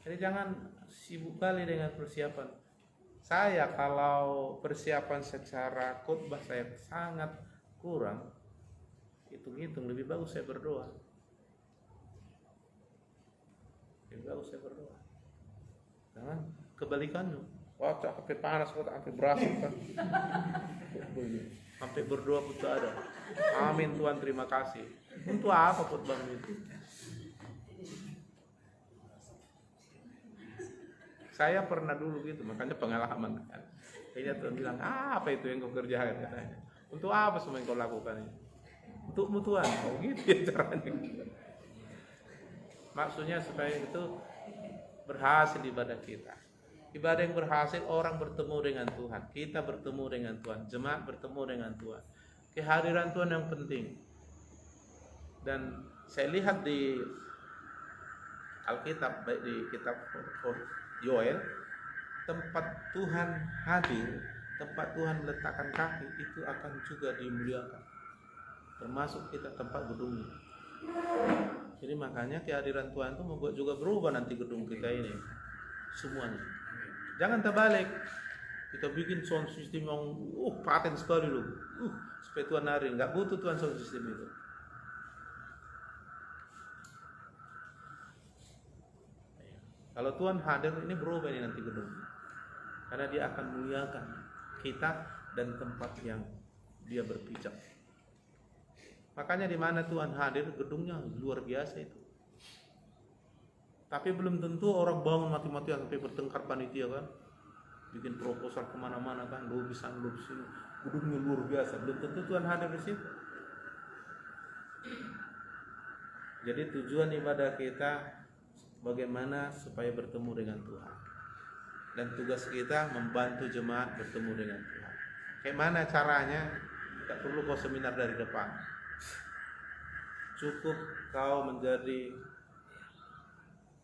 Jadi jangan sibuk kali dengan persiapan. Saya kalau persiapan secara khotbah saya sangat kurang, hitung-hitung lebih bagus saya berdoa. Lebih bagus saya berdoa. Jangan kebalikannya. Wah, sampai panas, sampai berasap kan. Sampai berdoa pun tak ada. Amin Tuhan, terima kasih. Untuk apa khotbah itu? Saya pernah dulu gitu, makanya pengalaman kan. Kayaknya Tuhan bilang, apa itu yang kau kerjakan katanya? Untuk apa semua yang kau lakukan ini? Untukmu Tuhan, oh gitu ya caranya. Maksudnya supaya itu berhasil ibadah kita. Ibadah yang berhasil, orang bertemu dengan Tuhan, kita bertemu dengan Tuhan, jemaat bertemu dengan Tuhan. Kehadiran Tuhan yang penting. Dan saya lihat di Alkitab, baik di kitab Yoel, tempat Tuhan hadir, tempat Tuhan meletakkan kaki itu akan juga dimuliakan. Termasuk kita tempat gedungnya. Jadi makanya kehadiran Tuhan itu membuat juga berubah nanti gedung kita ini. Semuanya. Jangan terbalik. Kita bikin sound system yang paten sekali loh. Supaya Tuhan hadir. Nggak butuh Tuhan sound system itu. Kalau Tuhan hadir, ini berubah ini nanti gedung. Karena dia akan muliakan kita dan tempat yang dia berpijak. Makanya di mana Tuhan hadir, gedungnya luar biasa itu. Tapi belum tentu orang bangun mati-matian sampai bertengkar panitia kan. Bikin proposal kemana-mana kan, lukisan gedungnya luar biasa. Belum tentu Tuhan hadir di situ. Jadi tujuan ibadah kita bagaimana supaya bertemu dengan Tuhan. Dan tugas kita membantu jemaat bertemu dengan Tuhan. Kayak mana caranya? Tidak perlu kau seminar dari depan. Cukup kau menjadi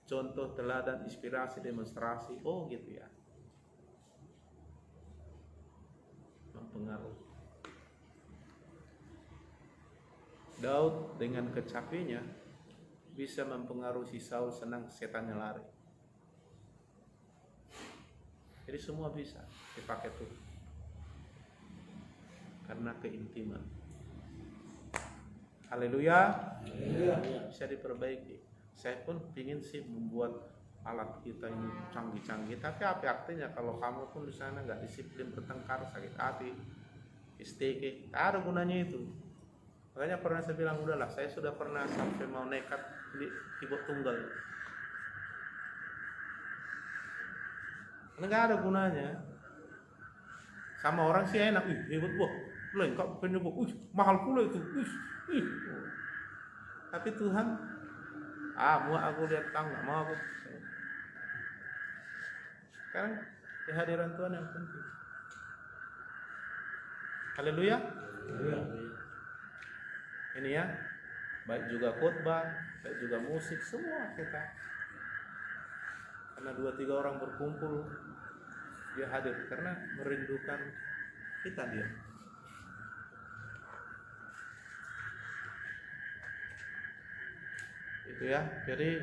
contoh, teladan, inspirasi, demonstrasi. Oh gitu ya. Mempengaruhi. Daud dengan kecapinya bisa mempengaruhi Saul, senang setannya lari. Jadi semua bisa dipakai tuh. Karena keintiman. Haleluya. Bisa diperbaiki. Saya pun ingin sih membuat alat kita ini canggih-canggih, tapi apa artinya kalau kamu pun di sana nggak disiplin, bertengkar, sakit hati, istike, tak ada gunanya itu. Makanya pernah saya bilang, udahlah, saya sudah pernah sampai mau nekat beli keyboard tunggal, karena nggak ada gunanya. Sama orang sih enak, hebat wah, lengkap penyebab, mahal pula itu, tapi Tuhan, mau aku lihat tahu nggak mau aku. Sekarang kehadiran Tuhan yang penting. Haleluya. Ini ya, baik juga khotbah, baik juga musik, semua kita. Karena 2-3 orang berkumpul, dia hadir karena merindukan kita dia. Itu ya. Jadi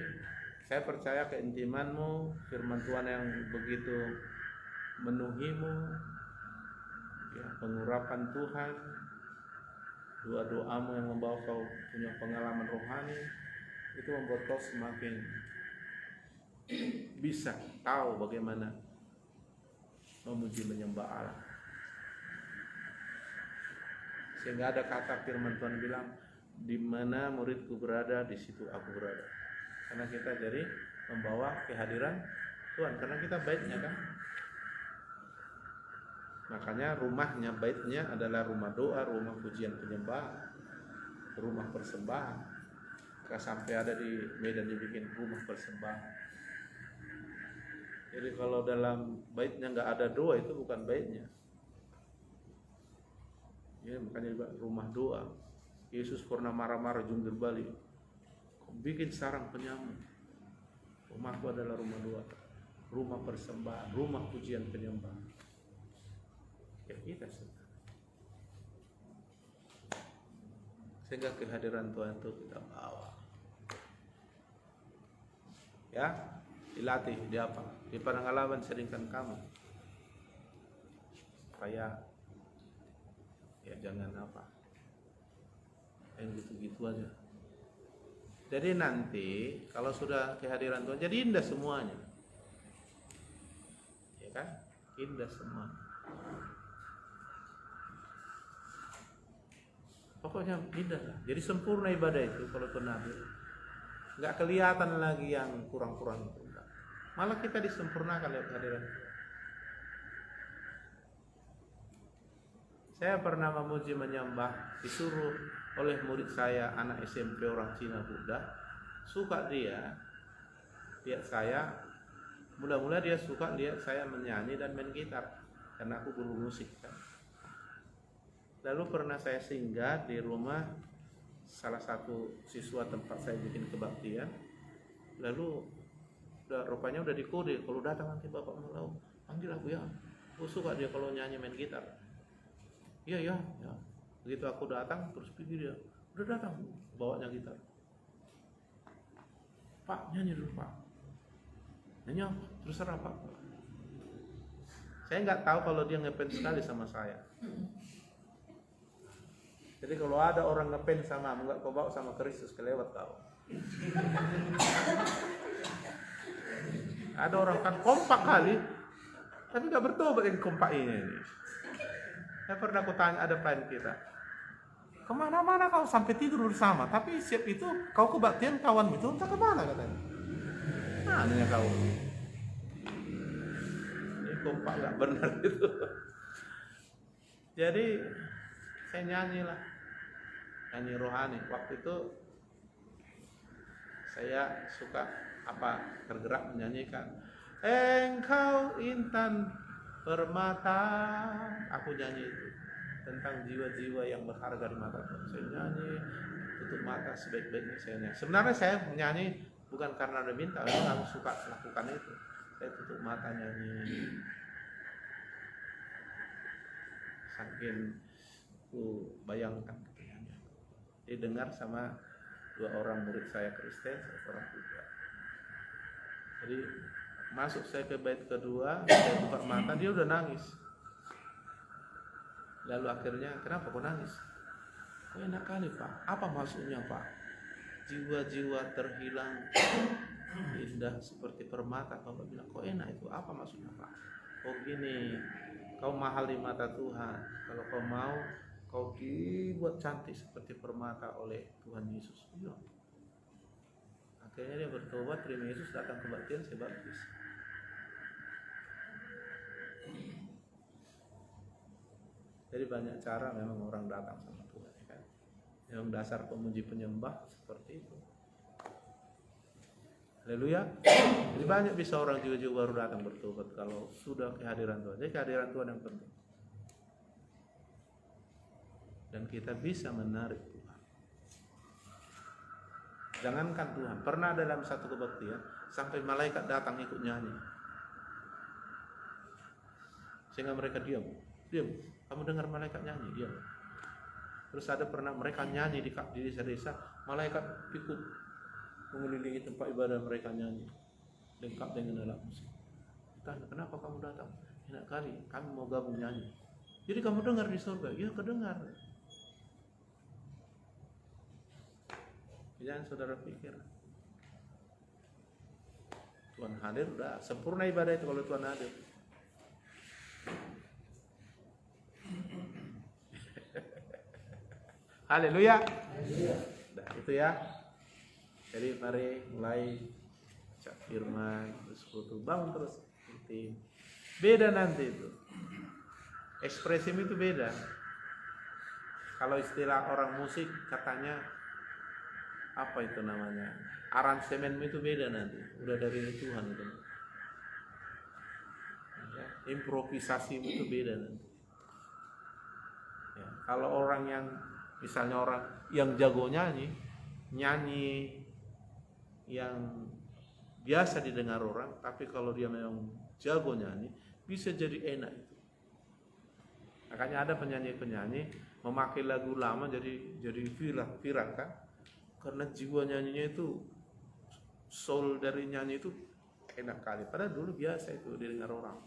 saya percaya keintimanmu, firman Tuhan yang begitu menuhimu, ya, pengurapan Tuhan, doa-doamu yang membawa kau punya pengalaman rohani, itu membuat kau semakin bisa tahu bagaimana memuji menyembah Allah. Sehingga ada kata firman Tuhan bilang, di mana muridku berada, di situ aku berada. Karena kita jadi membawa kehadiran Tuhan, karena kita baitnya kan. Makanya rumahnya, baitnya adalah rumah doa, rumah pujian penyembahan, rumah persembahan. Maka sampai ada di Medan dibikin rumah persembahan. Jadi kalau dalam baitnya nggak ada doa, itu bukan baitnya. Ya, makanya juga rumah doa. Yesus pernah marah-marah jungkir balik, bikin sarang penyamun. Rumahku adalah rumah doa, rumah persembahan, rumah pujian penyembahan. Ya kita sehingga kehadiran Tuhan itu kita bawa. Ya, dilatih, di apa? Di padang alaman seringkan kamu. Supaya ya jangan apa, yang gitu-gitu aja. Jadi nanti kalau sudah kehadiran Tuhan, jadi indah semuanya, ya kan? Indah semua. Pokoknya indah lah. Jadi sempurna ibadah itu kalau Tuhan hadir. Nggak kelihatan lagi yang kurang-kurang itu. Malah kita disempurnakan oleh kehadiran Tuhan. Saya pernah memuji menyembah, disuruh oleh murid saya, anak SMP orang Cina Buddha, suka dia lihat saya, mula-mula dia suka lihat saya menyanyi dan main gitar, karena aku guru musik kan. Lalu pernah saya singgah di rumah salah satu siswa tempat saya bikin kebaktian, lalu rupanya udah dikode, kalau datang nanti bapak mau panggil aku ya, aku suka dia kalau nyanyi main gitar. Iya ya. Begitu aku datang, terus pergi dia, udah datang, bawanya gitar. Pak, nyanyi dulu Pak. Nyanyi apa? Terserah Pak. Saya nggak tahu kalau dia ngefans sekali sama saya. Jadi kalau ada orang ngefans sama, nggak kau bawa sama Kristus, kelewat kau. Ada orang kan kompak kali, tapi nggak bertobat yang kompak ini. Saya pernah kutanya ada klien kita, kemana-mana kau sampai tidur bersama, tapi siap itu kau kebaktian kawan itu entah kemana katanya. Nah, kau ini kompak nggak benar itu. Jadi saya nyanyi rohani. Waktu itu saya suka tergerak menyanyikan Engkau intan permata. Aku nyanyi itu tentang jiwa-jiwa yang berharga di mata Tuhan. Saya nyanyi, tutup mata sebaik-baiknya saya nyanyi. Sebenarnya saya menyanyi bukan karena ada minta, memang aku suka lakukan itu. Saya tutup mata nyanyi. Saking ku bayangkan nyanyi. Didengar sama 2 orang murid saya Kristen, 1 orang Buddha. Jadi masuk saya ke bait kedua, saya buka mata, dia udah nangis. Lalu akhirnya, kenapa kau nangis? Kok enak kali Pak? Apa maksudnya Pak? Jiwa-jiwa terhilang indah seperti permata. Bapak bilang, kok enak itu? Apa maksudnya Pak? Oh gini, kau mahal di mata Tuhan. Kalau kau mau, kau dibuat cantik seperti permata oleh Tuhan Yesus. Iya. Akhirnya dia bertobat, terima Yesus, datang kebaktian, saya baptis. Jadi banyak cara memang orang datang sama Tuhan, ya kan? Yang dasar pemuji penyembah seperti itu. Haleluya. Jadi banyak bisa orang jiwa-jiwa baru datang bertobat kalau sudah kehadiran Tuhan. Jadi kehadiran Tuhan yang penting. Dan kita bisa menarik Tuhan. Jangankan Tuhan, pernah dalam satu kebaktian sampai malaikat datang ikut nyanyi. Sehingga mereka diam. Kamu dengar malaikat nyanyi? Diam. Terus ada pernah mereka nyanyi di desa-desa, malaikat ikut mengelilingi tempat ibadah mereka nyanyi, lengkap dengan alat musik. Tanya, kenapa kamu datang? Enak kali, kami mau gabung nyanyi. Jadi kamu dengar di surga? Ya, kedengar. Jangan saudara pikir Tuhan hadir, udah sempurna ibadah itu kalau Tuhan hadir. Haleluya. Nah, itu ya. Jadi mari mulai baca firman, bersekutu, bangun terus tim. Beda nanti itu. Ekspresi itu beda. Kalau istilah orang musik katanya apa itu namanya? Aransemen itu beda nanti. Udah dari Tuhan itu. Ya, improvisasi itu beda nanti. Ya, kalau orang yang misalnya orang yang jago nyanyi yang biasa didengar orang, tapi kalau dia memang jago nyanyi bisa jadi enak itu. Makanya ada penyanyi-penyanyi memakai lagu lama jadi viral kan, karena jiwa nyanyinya itu, soul dari nyanyi itu enak kali. Padahal dulu biasa itu didengar orang.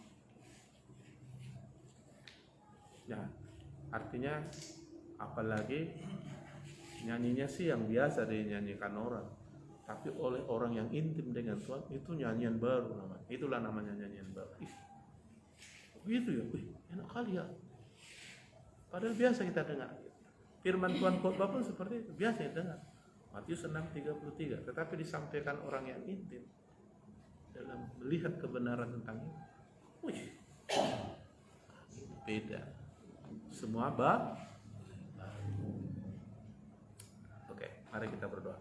Ya, artinya apalagi nyanyinya sih yang biasa dinyanyikan orang, tapi oleh orang yang intim dengan Tuhan itu nyanyian baru namanya. Itulah namanya nyanyian baru. Begitu ya, enak kali ya. Padahal biasa kita dengar. Firman Tuhan khotbah pun seperti itu, biasa kita dengar. Matius 6:33, tetapi disampaikan orang yang intim dalam melihat kebenaran tentang itu. Beda. Semua Oke, mari kita berdoa.